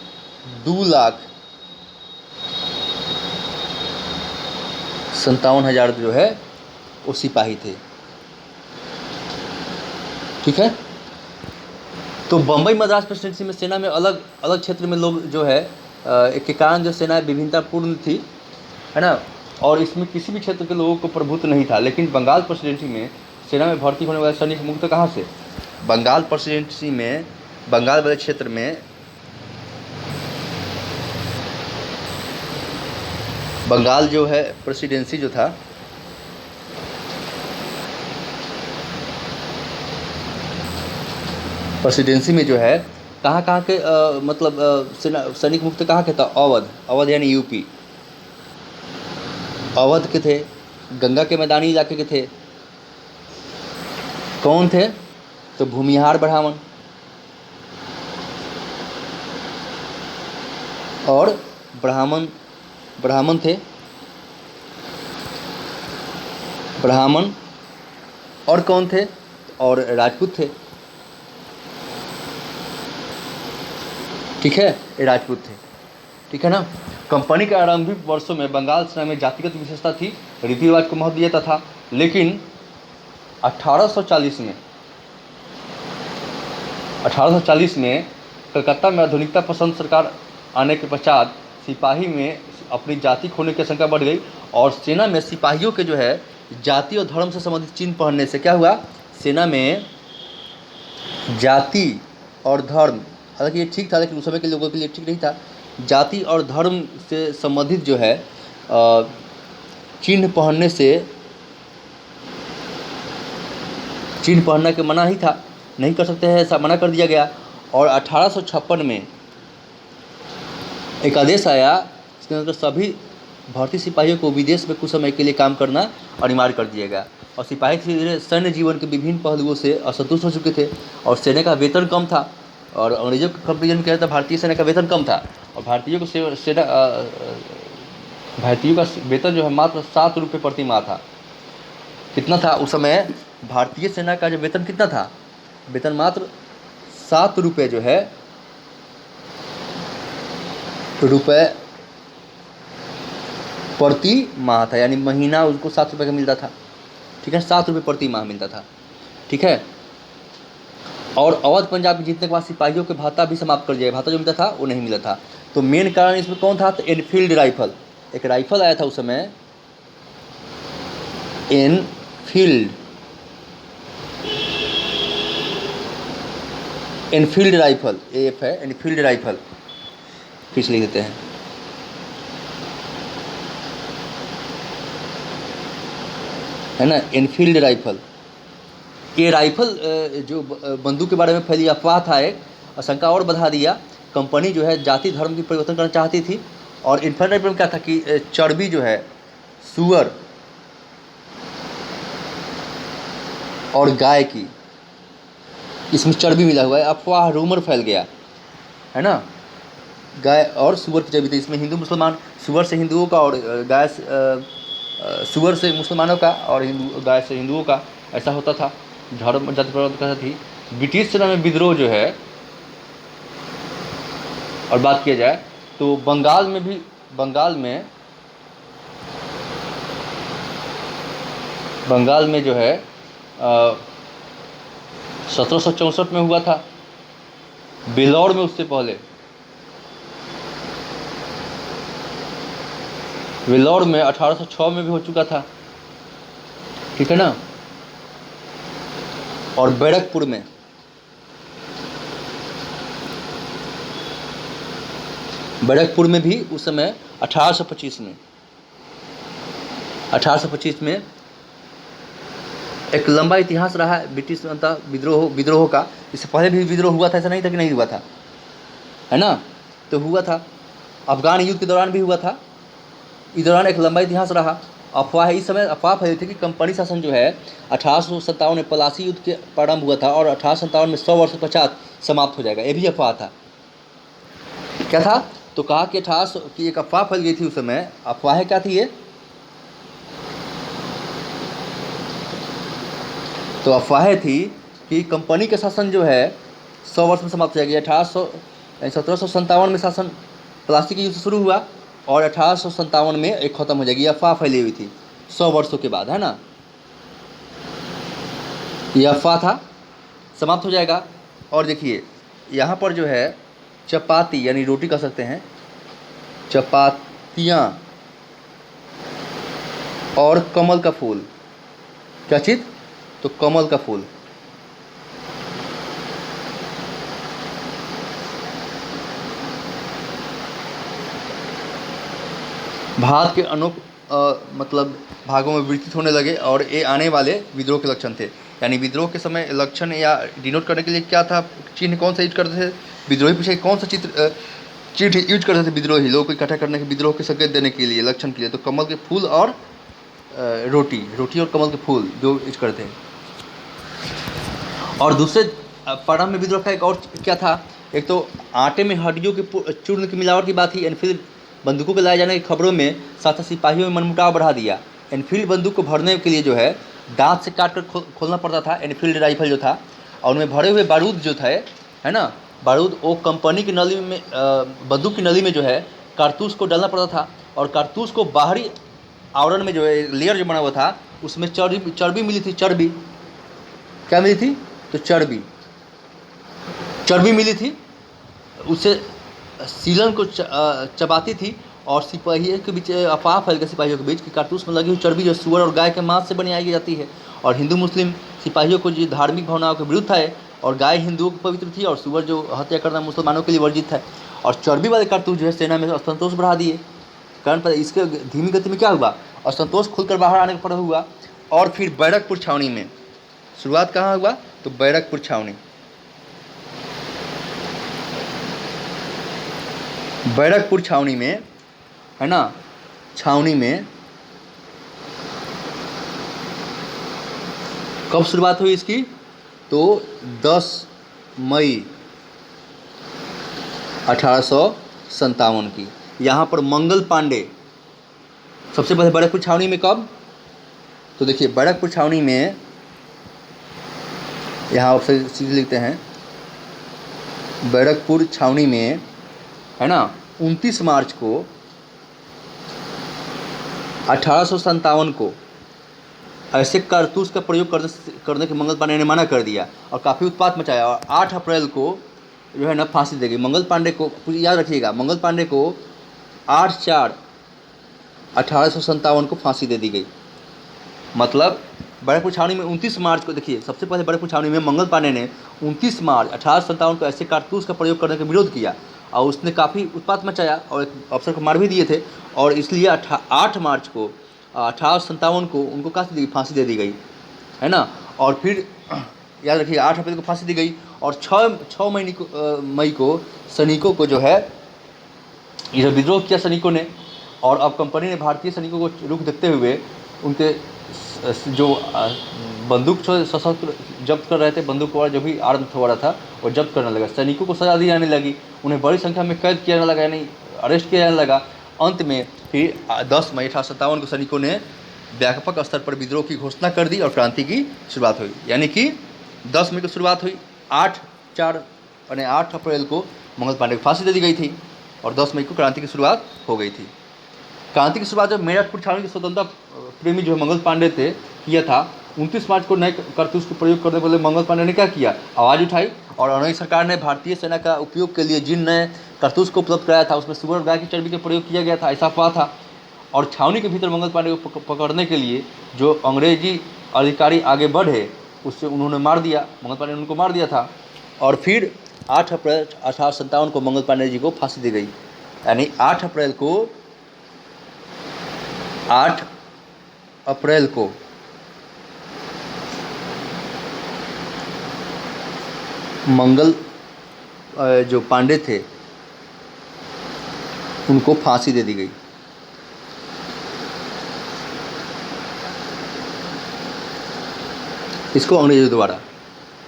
2,57,000 जो है वो सिपाही थे, ठीक है। तो बम्बई मद्रास प्रेसिडेंसी में सेना में अलग अलग क्षेत्र में लोग जो है के कारण जो सेना विभिन्नतापूर्ण थी है ना। और इसमें किसी भी क्षेत्र के लोगों को प्रभुत्व नहीं था। लेकिन बंगाल प्रेसिडेंसी में सेना में भर्ती होने वाले सैनिक मुक्त कहाँ से? बंगाल प्रेसिडेंसी में, बंगाल वाले क्षेत्र में, बंगाल जो है प्रेसिडेंसी जो था, प्रेसिडेंसी में जो है कहाँ कहाँ के मतलब सेना सैनिक मुक्त कहाँ के था? अवध, अवध यानी यूपी, अवध के थे। गंगा के मैदानी इलाके के थे। कौन थे? तो भूमिहार ब्राह्मण और ब्राह्मण, ब्राह्मण थे, ब्राह्मण और कौन थे? और राजपूत थे। ठीक है, ये राजपूत थे। ठीक है ना। कंपनी के आरंभिक वर्षों में बंगाल सेना में जातिगत विशेषता थी, रीति रिवाज को महत्व दिया था। लेकिन 1840 में 1840 में कलकत्ता में आधुनिकता पसंद सरकार आने के पश्चात सिपाही में अपनी जाति खोने की आशंका बढ़ गई और सेना में सिपाहियों के जो है जाति और धर्म से संबंधित चिन्ह पहनने से क्या हुआ? सेना में जाति और धर्म, हालांकि ये ठीक था लेकिन उस समय के लोगों के लिए ठीक नहीं था। जाति और धर्म से संबंधित जो है चिन्ह पहनने से, चिन्ह पहनने के मना ही था, नहीं कर सकते हैं, ऐसा मना कर दिया गया। और 1856 में एक आदेश आया, इसके अंदर सभी भारतीय सिपाहियों को विदेश में कुछ समय के लिए काम करना अनिवार्य कर दिया गया। और सिपाही धीरे धीरे सैन्य जीवन के विभिन्न पहलुओं से असंतुष्ट हो चुके थे और सेना का वेतन कम था। और अंग्रेजों के कंपेरिजन में क्या था? भारतीय सेना का वेतन कम था और भारतीयों को सेना भारतीयों का वेतन जो है मात्र 7 रुपये प्रति माह था। कितना था उस समय? भारतीय सेना का जो वेतन कितना था? वेतन मात्र 7 रुपये जो है रुपये प्रति माह था, यानी महीना उनको 7 रुपये का मिलता था। ठीक है, 7 रुपये प्रति माह मिलता था। ठीक है। और अवध पंजाब में जीतने के बाद सिपाहियों के भाता भी समाप्त कर दिया। भाता जो मिलता था वो नहीं मिला था। तो मेन कारण इसमें कौन था? तो एनफील्ड राइफल, एक राइफल आया था उस समय, एनफील्ड, एनफील्ड राइफल, एफ है, एनफील्ड राइफल, फिर लिख देते हैं। है ना, एनफील्ड राइफल। ये राइफल जो बंदूक के बारे में फैली अफवाह था, एक आशंका और बढ़ा दिया। कंपनी जो है जाति धर्म की परिवर्तन करना चाहती थी। और इन्फील्ड राइफल में क्या था कि चर्बी जो है सुअर और गाय की, इसमें चर्बी मिला हुआ है। अफवाह, रूमर फैल गया, है ना। गाय और सुअर की चर्बी थी इसमें। हिंदू मुसलमान, सुअर से हिंदुओं का और गाय सुअर से मुसलमानों का और गाय से हिंदुओं का, ऐसा होता था। धर्म जाति परिवर्तन थी। ब्रिटिश सेना में विद्रोह जो है, और बात किया जाए तो बंगाल में भी, बंगाल में जो है 1764 में हुआ था। बेलौर में उससे पहले, वेल्लोर में 1806 में भी हो चुका था। ठीक है ना। और बैरकपुर में, बैरकपुर में भी उस समय 1825 में एक लंबा इतिहास रहा है ब्रिटिश विद्रोह का। इससे पहले भी विद्रोह हुआ था, ऐसा नहीं था कि नहीं हुआ था, है ना। तो हुआ था, अफगान युद्ध के दौरान भी हुआ था। इस दौरान एक लंबा इतिहास रहा। अफवाह है, इस समय अफवाह फैली थी कि कंपनी शासन जो है 1857 में पलासी युद्ध के प्रारंभ हुआ था और 1857 में 100 वर्ष के पश्चात समाप्त हो जाएगा। ये भी अफवाह था। क्या था? तो कहा कि 1800 की एक अफवाह फैल गई थी उस समय। अफवाह क्या थी ये? तो अफवाह थी कि कंपनी का शासन जो है 100 वर्ष में समाप्त हो जाएगी। 1757 में शासन प्लासी के युद्ध शुरू हुआ और 1857 में एक खत्म हो जाएगी। अफवाह फैली हुई थी 100 वर्षों के बाद, है ना। यह अफवाह था, समाप्त हो जाएगा। और देखिए यहाँ पर जो है चपाती यानी रोटी कह सकते हैं, चपातियाँ और कमल का फूल। क्या चीज़? तो कमल का फूल। भारत के अनेक मतलब भागों में विस्तृत होने लगे और ये आने वाले विद्रोह के लक्षण थे। यानी विद्रोह के समय लक्षण या डिनोट करने के लिए क्या था, चिन्ह कौन सा यूज करते थे, विद्रोही पीछे कौन सा चिन्ह यूज करते थे विद्रोही लोगों को इकट्ठा करने के, विद्रोह के संकेत देने के लिए, लक्षण के लिए? तो कमल के फूल और रोटी और कमल के फूल जो यूज करते हैं। और दूसरे प्रारंभ में विद्रोह का एक और क्या था, एक तो आटे में हड्डियों के चूर्ण की मिलावट की बात थी। एनफील्ड बंदूकों के लाए जाने की खबरों में साथ सिपाहियों में मनमुटाव बढ़ा दिया। एनफील्ड बंदूक को भरने के लिए जो है दांत से काट कर खोलना पड़ता था, एनफील्ड राइफल जो था, और उनमें भरे हुए बारूद जो थे, है ना, बारूद वो कंपनी की नली में बंदूक की नली में जो है कारतूस को डालना पड़ता था। और कारतूस को बाहरी आवरण में जो है लेयर जो बना हुआ था उसमें चर्बी मिली थी। चर्बी क्या मिली थी? तो चर्बी मिली थी, उससे सीलन को चबाती थी। और सिपाहियों के बीच अफवाह फैल गई सिपाहियों के बीच कि कारतूस में लगी हुई चर्बी जो सुअर और गाय के मांस से बनाई जाती है। और हिंदू मुस्लिम सिपाहियों को जो धार्मिक भावनाओं के विरुद्ध था, और गाय हिंदुओं की पवित्र थी और सुअर जो हत्या करना मुसलमानों के लिए वर्जित है। और चर्बी वाले कारतूस जो है सेना में असंतोष बढ़ा दिए। कारण पर इसके धीमी गति में क्या हुआ, असंतोष खुलकर बाहर आने का हुआ। और फिर बैरकपुर छावनी में शुरुआत कहाँ हुआ, तो बैरकपुर छावनी। बैरकपुर छावनी में, है ना, छावनी में कब शुरुआत हुई इसकी, तो 10 मई 1857 की। यहाँ पर मंगल पांडे सबसे पहले बैरकपुर छावनी में कब, तो देखिए बैरकपुर छावनी में यहाँ आप सीधे लिखते हैं बैरकपुर छावनी में, है ना, 29 मार्च को 1857 को ऐसे कारतूस का प्रयोग करने के मंगल पांडे ने मना कर दिया और काफ़ी उत्पात मचाया। और 8 अप्रैल को जो है ना फांसी दे गई मंगल पांडे को। याद रखिएगा, मंगल पांडे को 8/4/1857 को फांसी दे दी गई। मतलब बैरकपुर छावनी में 29 मार्च को, देखिए सबसे पहले बैरकपुर छावनी में मंगल पांडे ने 29 मार्च 1857 को ऐसे कारतूस का प्रयोग करने का विरोध किया और उसने काफ़ी उत्पात मचाया और एक अफसर को मार भी दिए थे। और इसलिए 8 मार्च को 1857 को उनको फांसी दे दी गई, है ना। और फिर याद रखिए 8 अप्रैल को फांसी दी गई और 6 मई को सैनिकों को जो है इधर विद्रोह किया सैनिकों ने। और अब कंपनी ने भारतीय सैनिकों को रुख देखते हुए उनके जो बंदूक सशस्त्र जब्त कर रहे थे, बंदूक वाला जो भी आर्म थोड़ा था वो जब्त करने लगा। सैनिकों को सजा दी जाने लगी, उन्हें बड़ी संख्या में कैद किया जाने लगा, यानी अरेस्ट किया जाने लगा। अंत में फिर 10 मई 1857 को सैनिकों ने व्यापक स्तर पर विद्रोह की घोषणा कर दी और क्रांति की शुरुआत हुई। यानी कि 10 मई को शुरुआत हुई, 8 अप्रैल को मंगल पांडे को फांसी दे दी गई थी और 10 मई को क्रांति की शुरुआत हो गई थी। क्रांति की शुरुआत जब मेरठपुर छावनी के स्वतंत्रता प्रेमी जो मंगल पांडे थे किया था, 29 मार्च को नए कारतूस को प्रयोग करने वाले मंगल पांडे ने क्या किया, आवाज़ उठाई। और अमेरिकी सरकार ने भारतीय सेना का उपयोग के लिए जिन नए कारतूस को उपलब्ध कराया था उसमें सुअर और गाय की चर्बी का प्रयोग किया गया था, ऐसा अफवाह था। और छावनी के भीतर मंगल पांडे को पकड़ने के लिए जो अंग्रेजी अधिकारी आगे बढ़े उससे उन्होंने मार दिया, मंगल पांडे ने उनको मार दिया था। और फिर 8 अप्रैल 1857 को मंगल पांडे जी को फांसी दी गई। यानी 8 अप्रैल को मंगल जो पांडे थे उनको फांसी दे दी गई। इसको अंग्रेजों द्वारा,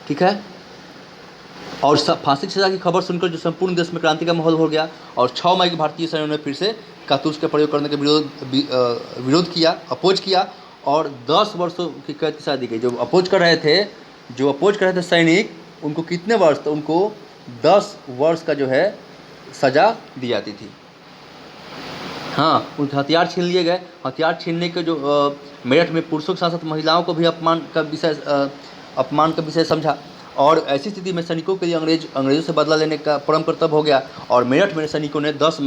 ठीक है। और फांसी की सजा की खबर सुनकर जो संपूर्ण देश में क्रांति का माहौल हो गया। और 6 मई को भारतीय सैनिकों ने फिर से कारतूस का प्रयोग करने के विरोध किया, अपोज किया और 10 वर्षों की कैद की सजा दी गई। जो अपोज कर रहे थे सैनिक, उनको कितने वर्ष, तो उनको 10 वर्ष का जो है सजा दी जाती थी। हाँ, उनके हथियार छीन लिए गए। हथियार छीनने के जो मेरठ में पुरुषों के साथ साथ महिलाओं को भी अपमान का विषय समझा। और ऐसी स्थिति में सैनिकों के लिए अंग्रेजों से बदला लेने का परम कर्तव्य हो गया। और मेरठ में सैनिकों ने 10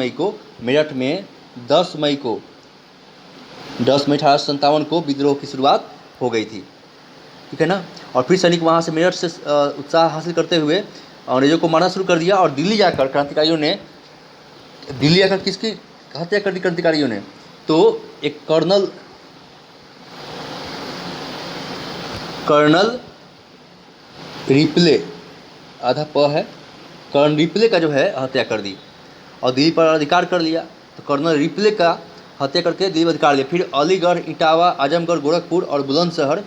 मई को 10 मई 1857 को विद्रोह की शुरुआत हो गई थी, ठीक है ना। और फिर सैनिक वहाँ से मेरठ से उत्साह हासिल करते हुए अंग्रेजों को मारना शुरू कर दिया और दिल्ली जाकर क्रांतिकारियों ने, दिल्ली आकर किसकी हत्या कर दी क्रांतिकारियों ने, तो एक कर्नल रिपले, आधा प है, कर्नल रिपले का जो है हत्या कर दी और दिल्ली पर अधिकार कर लिया। तो कर्नल रिपले का हत्या करके दिल्ली पर अधिकार लिया। फिर अलीगढ़, इटावा, आजमगढ़, गोरखपुर और बुलंदशहर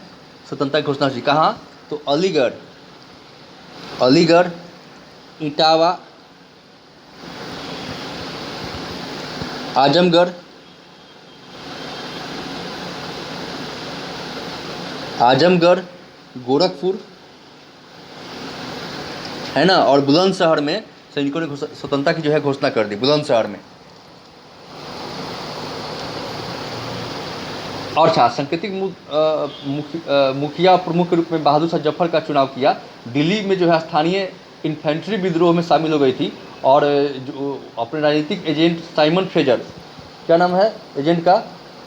स्वतंत्रता की घोषणा हुई। कहाँ? तो अलीगढ़, इटावा, आजमगढ़, गोरखपुर, है ना, और बुलंदशहर में सैनिकों ने स्वतंत्रता की जो है घोषणा कर दी, बुलंदशहर में। और सांकेतिक मुखिया प्रमुख के रूप में बहादुर शाह जफर का चुनाव किया। दिल्ली में जो है स्थानीय इन्फेंट्री विद्रोह में शामिल हो गई थी और जो अपने राजनीतिक एजेंट साइमन फ्रेजर, क्या नाम है एजेंट का?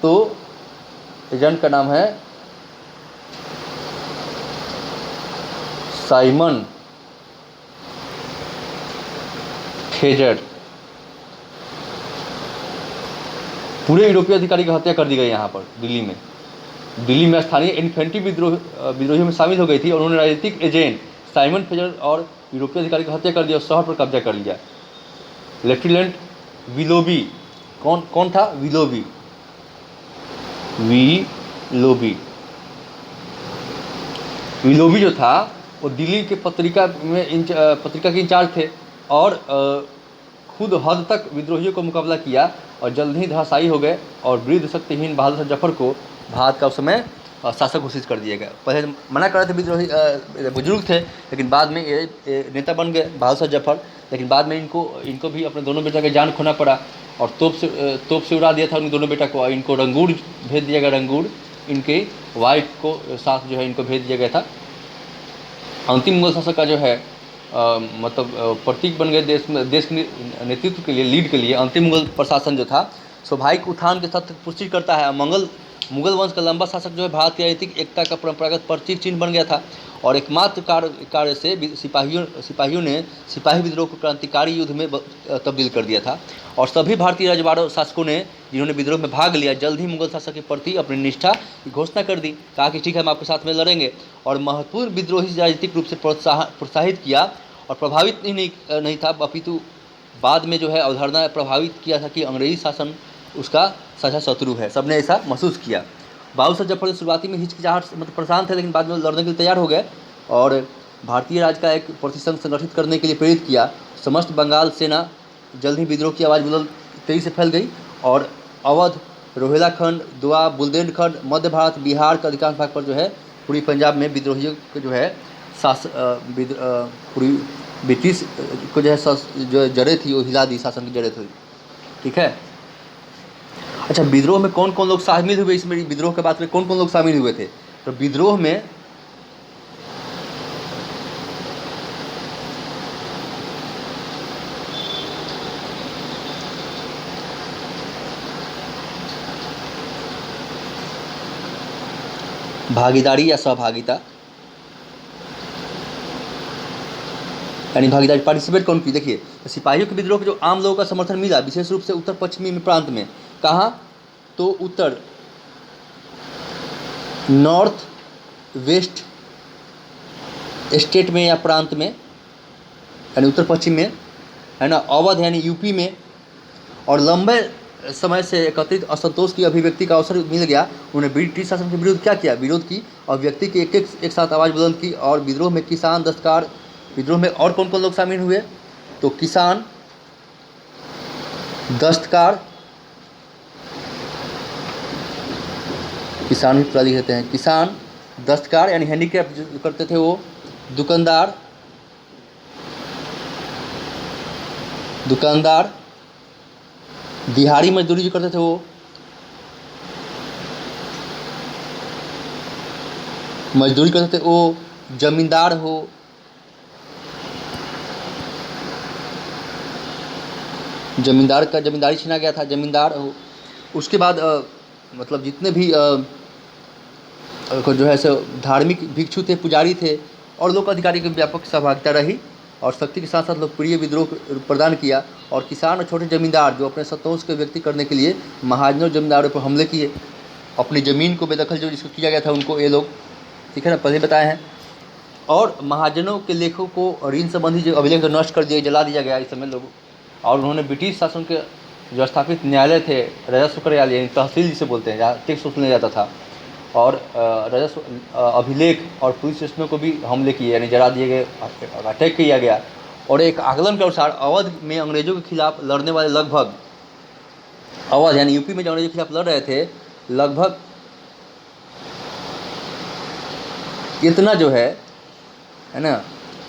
तो एजेंट का नाम है साइमन फ्रेजर। पूरे यूरोपीय अधिकारी की हत्या कर दी गई यहाँ पर दिल्ली में स्थानीय इन्फेंट्री विद्रोहियों में शामिल हो गई थी और उन्होंने राजनीतिक एजेंट साइमन फ्रेजर और यूरोपीय अधिकारी की हत्या कर दी और शहर पर कब्जा कर लिया। लेफ्टिनेंट विलोबी, कौन था? विलोबी जो था वो दिल्ली के पत्रिका के इंचार्ज थे और खुद हद तक विद्रोहियों को मुकाबला किया और जल्द ही धराशायी हो गए और वृद्ध शक्तिहीन बहादुर शाह जफर को भारत का उस समय शासक घोषित कर दिया गया। पहले मना कर रहे थे, विद्रोही बुजुर्ग थे, लेकिन बाद में ये नेता बन गए बहादुर शाह जफर। लेकिन बाद में इनको भी अपने दोनों बेटा की जान खोना पड़ा और तोप से उड़ा दिया था उन दोनों बेटा को और इनको रंगूर भेज दिया गया। रंगूर इनके वाइफ को साथ जो है इनको भेज दिया गया था। अंतिम मुगल शासक का जो है मतलब प्रतीक बन गए देश के नेतृत्व के लिए, लीड के लिए। अंतिम मुगल प्रशासन जो था स्वाभाविक उत्थान के साथ पुष्टि करता है। मुगल वंश का लंबा शासक जो है भारत की राजनीतिक एकता का परंपरागत प्रतीक चिन्ह बन गया था और एकमात्र कार्य से सिपाहियों ने सिपाही विद्रोह को क्रांतिकारी युद्ध में तब्दील कर दिया था। और सभी भारतीय रजवाड़ों शासकों ने जिन्होंने विद्रोह में भाग लिया जल्द ही मुगल शासक के प्रति अपनी निष्ठा की घोषणा कर दी, कहा कि ठीक है हम आपके साथ में लड़ेंगे और महत्वपूर्ण विद्रोही राजनीतिक रूप से प्रोत्साहित किया और प्रभावित नहीं था, अपितु बाद में जो है अवधारणा प्रभावित किया था कि अंग्रेजी शासन उसका साझा शत्रु है। सबने ऐसा महसूस किया। बहादुर शाह जफर शुरुआती में हिचकिचाहट मतलब परेशान थे, लेकिन बाद में लड़ने के लिए तैयार हो गए और भारतीय राज का एक प्रतिसंघ संगठित करने के लिए प्रेरित किया। समस्त बंगाल सेना जल्द ही विद्रोह की आवाज़ तेजी से फैल गई और अवध, रोहिलाखंड, दोआ, बुंदेलखंड, मध्य भारत, बिहार के अधिकांश भाग पर जो है पूरी पंजाब में विद्रोहियों के जो है पूरी ब्रिटिश को जो है जो जड़ें थी वो हिला दी, शासन की जड़ें थी। ठीक है। अच्छा, विद्रोह में कौन कौन लोग शामिल हुए? इसमें विद्रोह की बात करें, कौन कौन लोग शामिल हुए थे? तो विद्रोह में भागीदारी या सहभागिता, यानी भागीदारी, पार्टिसिपेट कौन की? देखिए, सिपाहियों के विद्रोह को जो आम लोगों का समर्थन मिला विशेष रूप से उत्तर पश्चिमी प्रांत में। कहाँ? तो उत्तर नॉर्थ वेस्ट स्टेट में या प्रांत में, यानी उत्तर पश्चिम में, है ना, अवध यानी यूपी में। और लंबे समय से एकत्रित असंतोष की अभिव्यक्ति का अवसर मिल गया। उन्होंने ब्रिटिश शासन के विरुद्ध क्या किया? विरोध की और व्यक्ति की एक साथ आवाज़ बुलंद की। और विद्रोह में किसान, दस्तकार, विद्रोह में और कौन कौन लोग शामिल हुए? तो किसान, दस्तकार, किसान भी प्राली कहते हैं, किसान, दस्तकार यानी हैंडीक्राफ्ट जो करते थे वो, दुकानदार, दिहाड़ी मजदूरी जो करते थे वो, मजदूरी करते थे वो, जमींदार हो, जमींदार का जमींदारी छीना गया था, जमींदार हो। उसके बाद मतलब जितने भी जो है सो धार्मिक भिक्षु थे, पुजारी थे और लोक अधिकारी की व्यापक सहभागिता रही और शक्ति के साथ साथ लोकप्रिय विद्रोह प्रदान किया। और किसान और छोटे जमींदार जो अपने संतोष को व्यक्त करने के लिए महाजनों और जमींदारों पर हमले किए, अपनी ज़मीन को बेदखल जो जिसको किया गया था उनको, ये लोग, ठीक है ना, पहले बताए हैं। और महाजनों के लेखों को ऋण संबंधी जो अभिलेख नष्ट कर दिए, जला दिया गया इस समय लोग। और उन्होंने ब्रिटिश शासन के जो स्थापित न्यायालय थे, राजस्व कार्यालय यानी तहसील जिसे बोलते हैं, जहाँ टैक्स वसूला जाता था, और राजस्व अभिलेख और पुलिस स्टेशनों को भी हमले किए, यानी जला दिए गए, अटैक किया गया। और एक आकलन के अनुसार अवध में अंग्रेजों के खिलाफ लड़ने वाले लगभग, अवध यानी यूपी में जो अंग्रेजों के खिलाफ लड़ रहे थे, लगभग इतना जो है ना,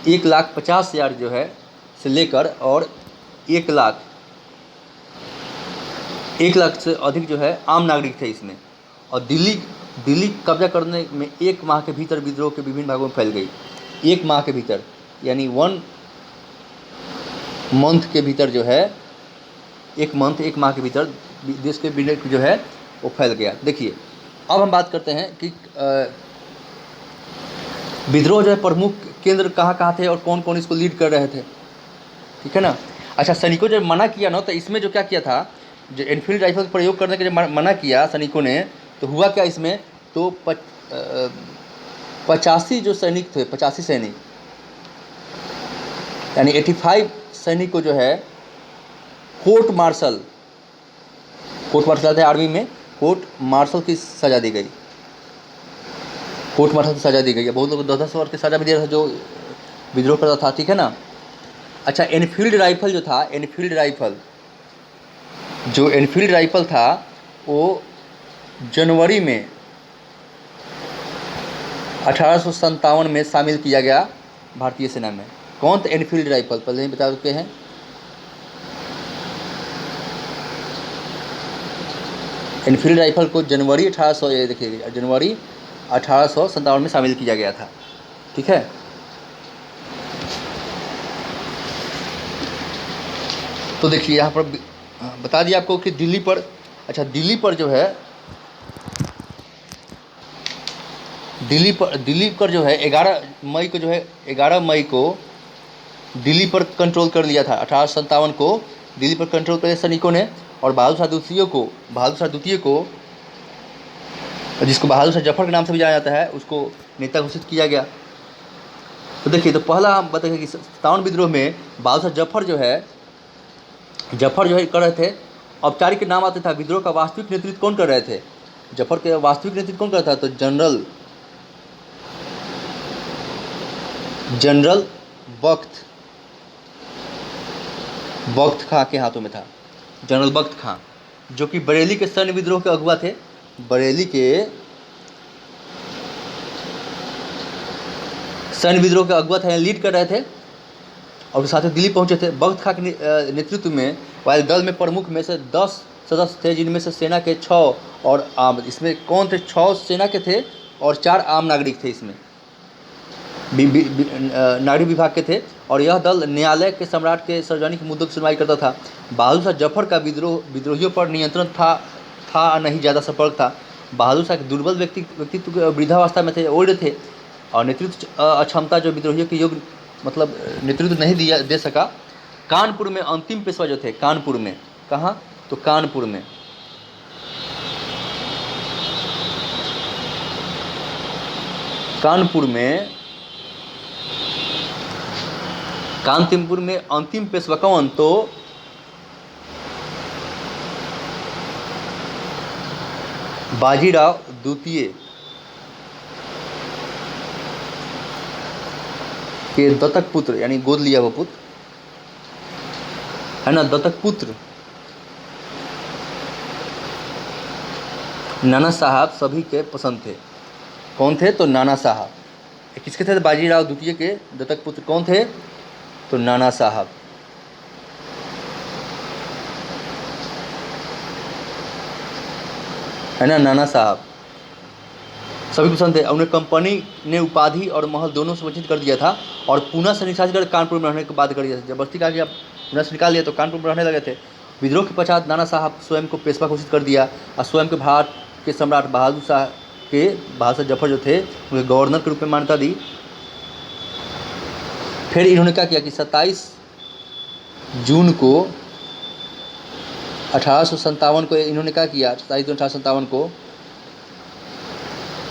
1,50,000 जो है से लेकर और 1,00,000 से अधिक जो है आम नागरिक थे इसमें। और दिल्ली कब्जा करने में 1 माह के भीतर विद्रोह के विभिन्न भागों में फैल गई। 1 माह के भीतर यानी 1 मंथ के भीतर जो है, 1 माह के भीतर देश के विभिन्न जो है वो फैल गया। देखिए अब हम बात करते हैं कि विद्रोह जो है प्रमुख केंद्र कहाँ कहाँ थे और कौन कौन इसको लीड कर रहे थे, ठीक है ना। अच्छा, सैनिकों जब मना किया ना, तो इसमें जो क्या किया था, जो एनफील्ड राइफल प्रयोग करने के जब मना किया सैनिकों ने, तो हुआ क्या इसमें, तो 85 जो सैनिक थे, 85 सैनिक यानी 85 सैनिक को जो है कोर्ट मार्शल थे आर्मी में, कोर्ट मार्शल की सज़ा दी गई। कोर्ट मार्शल की सज़ा दी गई है। बहुत लोग 10-10 वर्ष की सज़ा भी दे रहा था जो विद्रोह करता था, ठीक है ना। अच्छा, एनफील्ड राइफल जो था, एनफील्ड राइफल था वो जनवरी में 1857 में शामिल किया गया भारतीय सेना में। कौन था एनफील्ड राइफल, पहले ही बता चुके हैं। एनफील्ड राइफल को जनवरी 1857 में शामिल किया गया था, ठीक है। तो देखिए यहाँ पर बता दिया आपको कि दिल्ली पर, अच्छा दिल्ली पर जो है, दिल्ली पर जो है 11 मई को दिल्ली पर कंट्रोल कर लिया था। 1857 को दिल्ली पर कंट्रोल कर लिया सैनिकों ने। और बहादुर शाह द्वितीय को जिसको बहादुर शाह जफर के नाम से भी जाना जाता है, उसको नेता घोषित किया गया। तो देखिए, तो पहला हम बताएंगे कि 57 विद्रोह में बहादुर शाह जफर जो है कर रहे थे। औपचारिक के नाम आते था। विद्रोह का वास्तविक नेतृत्व कौन कर रहे थे, जफर के वास्तविक नेतृत्व कौन कर रहा था, तो जनरल बख्त खां के हाथों में था। जनरल बख्त खां जो कि बरेली के सैन्य विद्रोह के अगुआ थे, बरेली के सैन्य विद्रोह के अगुआ थे, लीड कर रहे थे और साथ ही दिल्ली पहुंचे थे। बख्त खां के नेतृत्व में वाले दल में प्रमुख में से 10 सदस्य थे, जिनमें से सेना के 6 और आम, इसमें कौन थे, 6 सेना के थे और 4 आम नागरिक थे, इसमें नागरिक विभाग के थे। और यह दल न्यायालय के सम्राट के सार्वजनिक मुद्दों की सुनवाई करता था। बहादुर शाह जफर का विद्रोहियों पर नियंत्रण था नहीं ज़्यादा संपर्क था। बहादुर शाह के दुर्बल व्यक्तित्व वृद्धावस्था में थे, ओल्ड थे और नेतृत्व अक्षमता जो विद्रोहियों के योग्य मतलब नेतृत्व नहीं दे सका। कानपुर में अंतिम पेशवा जो थे, कानपुर में, कहाँ, तो कानपुर में कानपुर में अंतिम पेशवा कौन, तो बाजीराव द्वितीय के दत्तक पुत्र, यानी गोद लिया हुआ पुत्र है ना, दत्तक पुत्र नाना साहब सभी के पसंद थे। कौन थे, तो नाना साहब। किसके थे, बाजीराव द्वितीय के दत्तक पुत्र कौन थे, तो नाना साहब। है ना, नाना साहब सभी पसंद थे। उन्हें कंपनी ने उपाधि और महल दोनों से वंचित कर दिया था और पुनः से निशाचित कर कानपुर में रहने की बात कर दिया था। जबरदस्ती कहा कि आप पुनः से निकाल लिया तो कानपुर में रहने लगे थे। विद्रोह के पश्चात नाना साहब स्वयं को पेशवा घोषित कर दिया और स्वयं के के सम्राट बहादुर शाह जफर जो थे उन्हें गवर्नर के रूप में मान्यता दी। फिर इन्होंने क्या किया कि 27 जून को 1857 को इन्होंने क्या किया, 27 जून 1857 को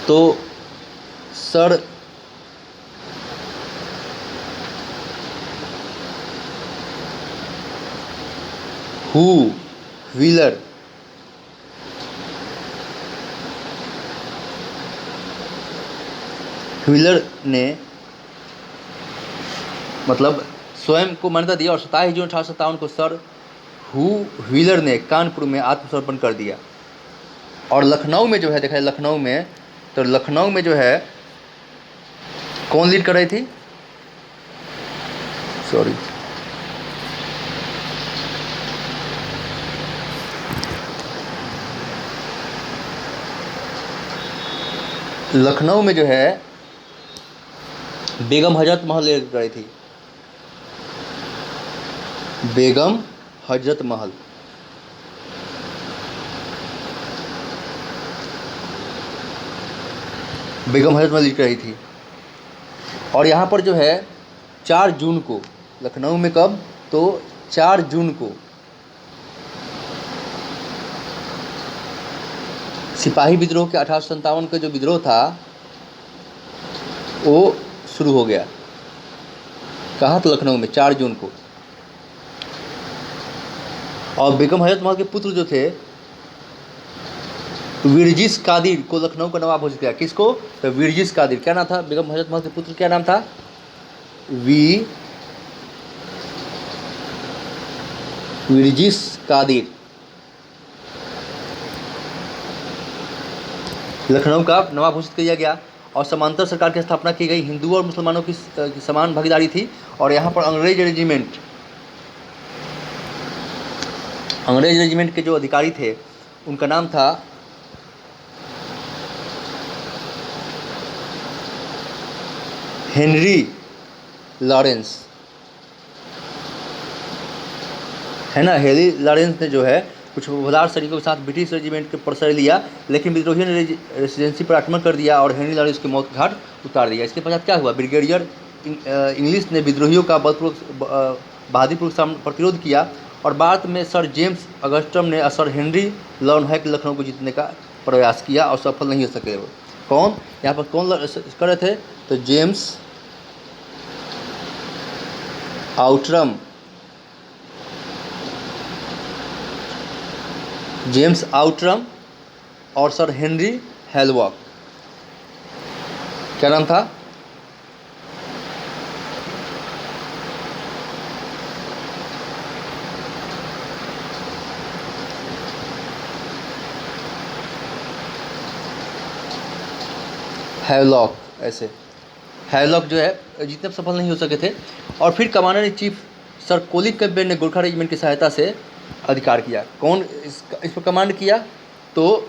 तो सर हु व्हीलर ने मतलब स्वयं को मान्यता दिया और 27 जून 1857 को सर हु व्हीलर ने कानपुर में आत्मसमर्पण कर दिया। और लखनऊ में जो है देखा, लखनऊ में तो लखनऊ में जो है कौन लीड कर रही थी, सॉरी लखनऊ में जो है बेगम हजरत महल लीड कर रही थी, बेगम हजरत महल। बेगम हजरत महल लीड कर रही थी। और यहाँ पर जो है 4 जून को लखनऊ में, कब, तो 4 जून को सिपाही विद्रोह के 1857 का जो विद्रोह था वो शुरू हो गया। कहाँ, तो लखनऊ में 4 जून को। और बेगम हजरत महल के पुत्र जो थे विरजिस कादिर को लखनऊ का नवाब घोषित किया। किसको, तो विरजिस कादिर। क्या नाम था बेगम हजरत महल के पुत्र, क्या नाम था, विरजिस कादिर लखनऊ का नवाब घोषित किया गया। और समांतर सरकार की स्थापना की गई। हिंदुओं और मुसलमानों की समान भागीदारी थी। और यहाँ पर अंग्रेज रेजिमेंट के जो अधिकारी थे उनका नाम था हेनरी लॉरेंस, है ना। हेनरी लॉरेंस ने जो है कुछ वफादार सैनिकों के साथ ब्रिटिश रेजिमेंट के प्रश्रय लिया, लेकिन विद्रोहियों ने रेजिडेंसी पर आक्रमण कर दिया और हेनरी लॉरेंस की मौत के घाट उतार दिया। इसके पश्चात क्या हुआ, ब्रिगेडियर इंग्लिश ने विद्रोहियों का बहादुरीपूर्वक प्रतिरोध किया और बाद में सर जेम्स अगस्टम ने सर हेनरी लॉरेंस लखनऊ को जीतने का प्रयास किया और सफल नहीं हो सके। कौन, यहाँ पर कौन कर रहे थे, तो जेम्स आउटरम और सर हेनरी हैलवॉक। क्या नाम था, हैवलॉक। ऐसे हैवलॉक जो है जीतने में सफल नहीं हो सके थे। और फिर commander in chief sir Colin Campbell ने गोरखा रेजिमेंट की सहायता से अधिकार किया। कौन इस पर कमांड किया, तो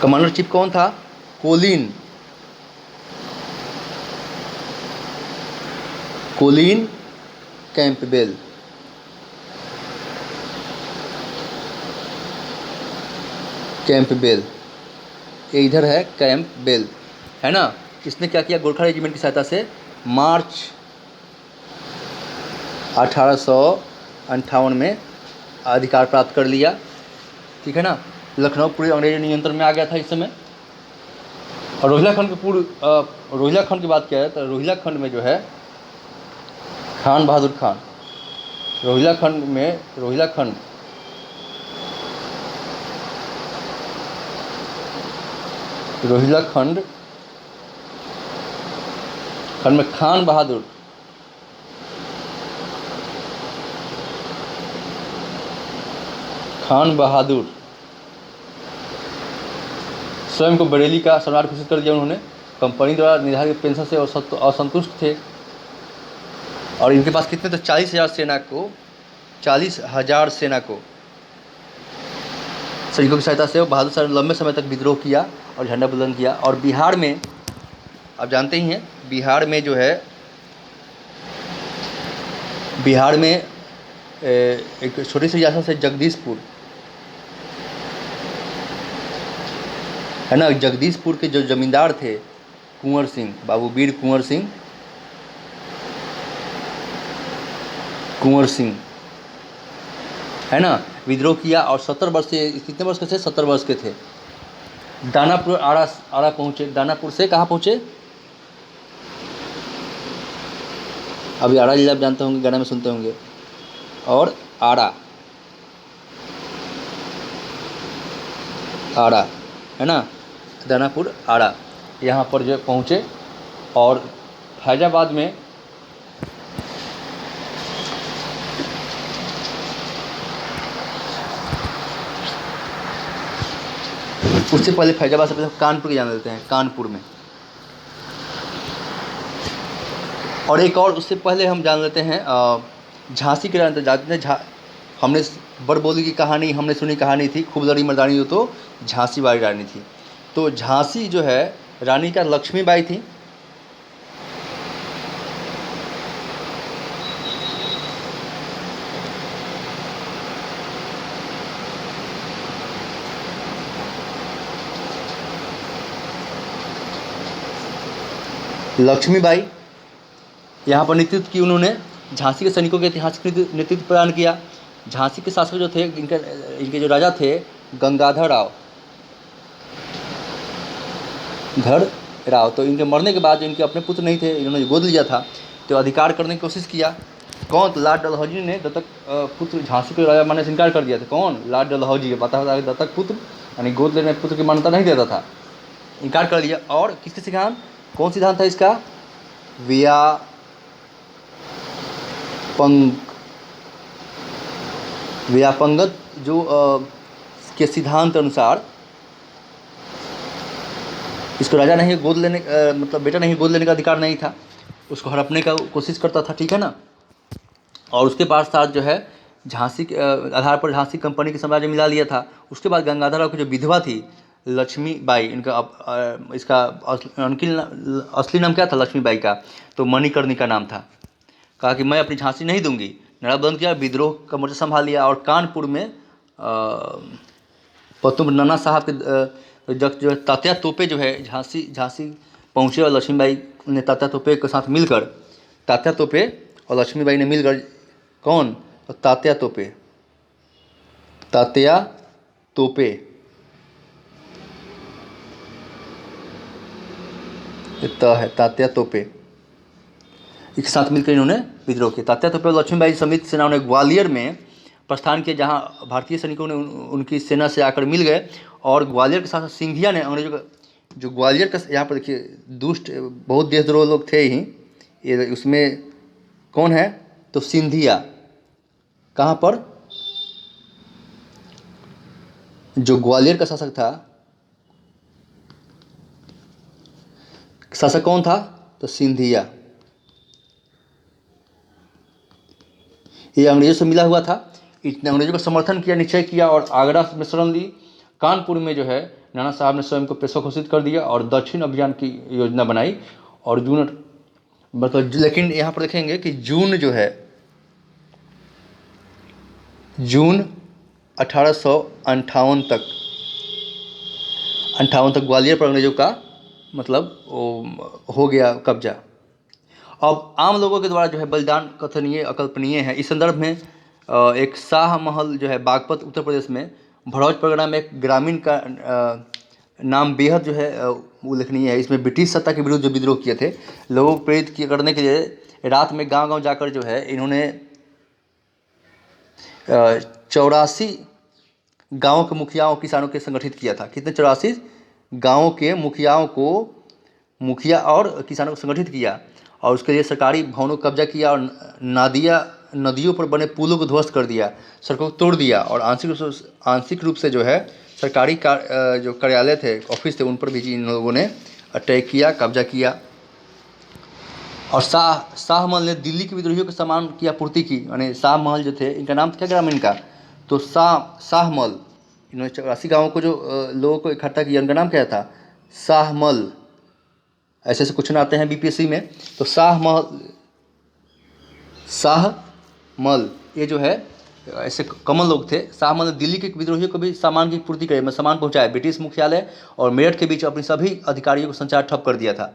कमांडर चीफ कौन था, कोलिन कैम्पबेल। ये इधर है कैम्पबेल, है ना। इसने क्या किया, गोरखा रेजिमेंट की सहायता से मार्च 1858 में अधिकार प्राप्त कर लिया। ठीक है ना। लखनऊ पूरे अंग्रेजी नियंत्रण में आ गया था इस समय। और रोहिलाखंड के रोहिलाखंड की बात किया जाए तो रोहिलाखंड में जो है खान बहादुर खान, रोहिलाखंड में खान बहादुर स्वयं को बरेली का सम्राट घोषित कर दिया उन्होंने। कंपनी द्वारा निर्धारित पेंशन से असंतुष्ट थे और इनके पास कितने, तो 40,000 सेना को सैनिकों की सहायता से बहादुर शाह ने लंबे समय तक विद्रोह किया और झंडा बुलंद किया। और बिहार में आप जानते ही हैं, बिहार में एक छोटी सी रियासत है जगदीशपुर, है ना। जगदीशपुर के जो जमींदार थे कुंवर सिंह, बाबू वीर कुंवर सिंह, कुंवर सिंह, है ना, विद्रोह किया और 70 वर्ष से, कितने वर्ष के थे, 70 वर्ष के थे। दानापुर आड़ा, आड़ा पहुँचे। दानापुर से कहाँ पहुँचे, अभी आड़ा जिला आप जानते होंगे, गाना में सुनते होंगे, और आड़ा, आड़ा, है ना, दानापुर आड़ा, यहाँ पर जो पहुँचे। और फैजाबाद में उससे पहले, फैजाबाद से पहले कानपुर की जान लेते हैं, कानपुर में। और एक और उससे पहले हम जान लेते हैं झांसी के रानी, जानते हैं हमने बड़बोली की कहानी हमने सुनी, कहानी थी खूब लड़ी मर्दानी, तो झांसी वाली रानी थी। तो झांसी जो है रानी का लक्ष्मीबाई थी। लक्ष्मीबाई यहाँ पर नेतृत्व की उन्होंने, झांसी के सैनिकों के ऐतिहासिक नेतृत्व प्रदान किया। झांसी के शासक जो थे, इनके जो राजा थे गंगाधर राव, धर राव, तो इनके मरने के बाद इनके अपने पुत्र नहीं थे, इन्होंने गोद लिया था, तो अधिकार करने की कोशिश किया। कौन, तो लार्ड डलहौजी ने दत्तक पुत्र झांसी के राजा मानने से इनकार कर दिया था। कौन, लार्ड डलहौजी, पता होता है दत्तक पुत्र यानी गोद लेने पुत्र की मान्यता नहीं देता था, इनकार कर लिया। और किसके सिद्धांत, कौन सिद्धांत था इसका, व्यापंगत जो के सिद्धांत अनुसार इसको राजा नहीं गोद लेने, मतलब बेटा नहीं गोद लेने का अधिकार नहीं था, उसको हड़पने का कोशिश करता था, ठीक है ना। और उसके बाद साथ जो है झांसी के आधार पर झांसी कंपनी के साम्राज्य मिला लिया था। उसके बाद गंगाधर राव की जो विधवा थी लक्ष्मीबाई, इनका इसका असली नाम क्या था लक्ष्मीबाई का, तो मणिकर्णिका नाम था। कहा कि मैं अपनी झांसी नहीं दूंगी, नाराबंद किया, विद्रोह का मोर्चा संभाल लिया। और कानपुर में पतुम नाना साहब के जो तात्या तोपे जो है झांसी पहुँचे, और लक्ष्मीबाई ने तात्या तोपे के साथ मिलकर, तात्या तोपे और लक्ष्मीबाई ने मिलकर, कौन, तात्या तोपे, तात्या तोपे है, तात्या तोपे, इसके साथ मिलकर इन्होंने विद्रोह किया। तात्या तोपे और लक्ष्मीबाई समेत सेनाओं ने ग्वालियर में प्रस्थान किया, जहां भारतीय सैनिकों ने उनकी सेना से आकर मिल गए। और ग्वालियर के साथ सिंधिया ने अंग्रेजों का, जो ग्वालियर का, यहाँ पर देखिए दुष्ट बहुत देशद्रोह लोग थे ही, ये उसमें कौन है, तो सिंधिया, कहाँ पर, जो ग्वालियर का शासक था, शासक कौन था, तो सिंधिया, ये अंग्रेजों से मिला हुआ था। इसने अंग्रेजों का समर्थन किया, निश्चय किया और आगरा में शरण ली। कानपुर में जो है नाना साहब ने स्वयं को पेशवा घोषित कर दिया और दक्षिण अभियान की योजना बनाई। और जून, मतलब लेकिन यहाँ पर देखेंगे कि जून जो है, जून 1858 तक ग्वालियर पर अंग्रेजों का मतलब हो गया कब्जा। अब आम लोगों के द्वारा जो है बलिदान कथनीय अकल्पनीय है। इस संदर्भ में एक शाह महल जो है बागपत उत्तर प्रदेश में भरौज परगना में एक ग्रामीण का नाम बेहद जो है उल्लेखनीय है। इसमें ब्रिटिश सत्ता के विरुद्ध जो विद्रोह किए थे, लोगों को प्रेरित करने के लिए रात में गांव-गांव जाकर जो है इन्होंने 84 गाँव के मुखियाओं किसानों के संगठित किया था। कितने, 84 गाँवों के मुखियाओं को, मुखिया और किसानों को संगठित किया और उसके लिए सरकारी भवनों को कब्जा किया और नदियों पर बने पुलों को ध्वस्त कर दिया, सड़कों को तोड़ दिया और आंशिक रूप से जो है सरकारी जो कार्यालय थे, ऑफिस थे, उन पर भी इन लोगों ने अटैक किया, कब्जा किया। और शाह महल ने दिल्ली के विद्रोहियों के सामान की आपूर्ति की। यानी शाह महल जो थे, इनका नाम क्या ग्रामीण का, तो शाह महल। इन्होंने 84 गाँवों को जो लोगों को इकट्ठा किया, उनका नाम क्या था, शाह महल। ऐसे ऐसे क्वेश्चन आते हैं बीपीएससी में। तो शाह महल ये जो है ऐसे कॉमन लोग थे। शाह आलम ने दिल्ली के विद्रोहियों को भी सामान की पूर्ति करी, सामान पहुंचाया। ब्रिटिश मुख्यालय और मेरठ के बीच अपनी सभी अधिकारियों को संचार ठप कर दिया था।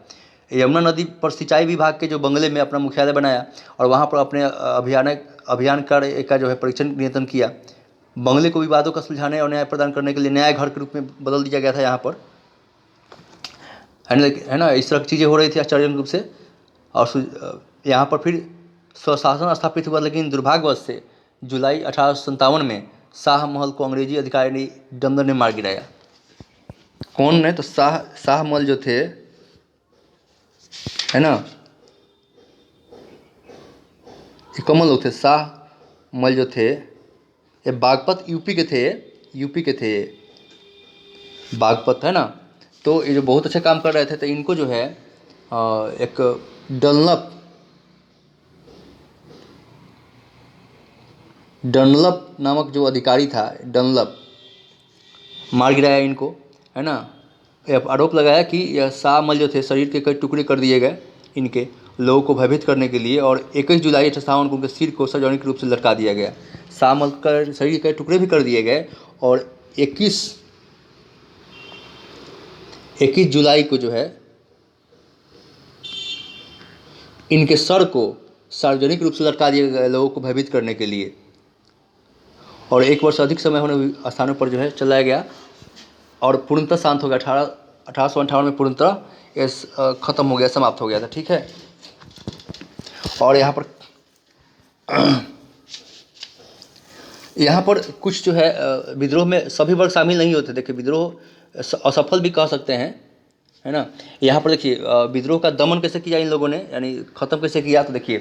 यमुना नदी पर सिंचाई विभाग के जो बंगले में अपना मुख्यालय बनाया और वहाँ पर अपने अभियान कार्य का जो है परीक्षण नियंत्रण किया। बंगले को विवादों का सुलझाने और न्याय प्रदान करने के लिए न्याय घर के रूप में बदल दिया गया था यहाँ पर, है ना। इस तरह की चीज़ें हो रही थी आश्चर्यजनक रूप से। और यहाँ पर फिर स्वशासन स्थापित हुआ, लेकिन दुर्भाग्यवश से जुलाई 1857 में शाह महल को अंग्रेजी अधिकारी डंदन ने मार गिराया। कौन ने? तो शाह महल जो थे, है ना, ये कॉमन लोग थे। शाह महल जो थे ये बागपत यूपी के थे बागपत, है ना। तो ये जो बहुत अच्छे काम कर रहे थे, तो इनको जो है एक डनलप नामक जो अधिकारी था, डनलप, मार गिराया इनको, है ना। आरोप लगाया कि यह शाह महल जो थे शरीर के कई टुकड़े कर दिए गए इनके, लोगों को भयभीत करने के लिए, और 21 जुलाई 1857 को उनके सिर को सार्वजनिक रूप से लटका दिया गया। शाह महल का शरीर के टुकड़े भी कर दिए गए और 21 जुलाई को जो है इनके सर को सार्वजनिक रूप से लटका दिया गया, लोगों को भयभीत करने के लिए। और 1 वर्ष अधिक समय होने स्थानों पर जो है चलाया गया और पूर्णतः शांत हो गया। 1858 में पूर्णतः ये खत्म हो गया, समाप्त हो गया था, ठीक है। और यहाँ पर कुछ जो है विद्रोह में सभी वर्ग शामिल नहीं होते। देखिए, विद्रोह असफल भी कह सकते हैं, है ना। यहाँ पर देखिए विद्रोह का दमन कैसे किया इन लोगों ने, यानी ख़त्म कैसे किया। तो देखिए,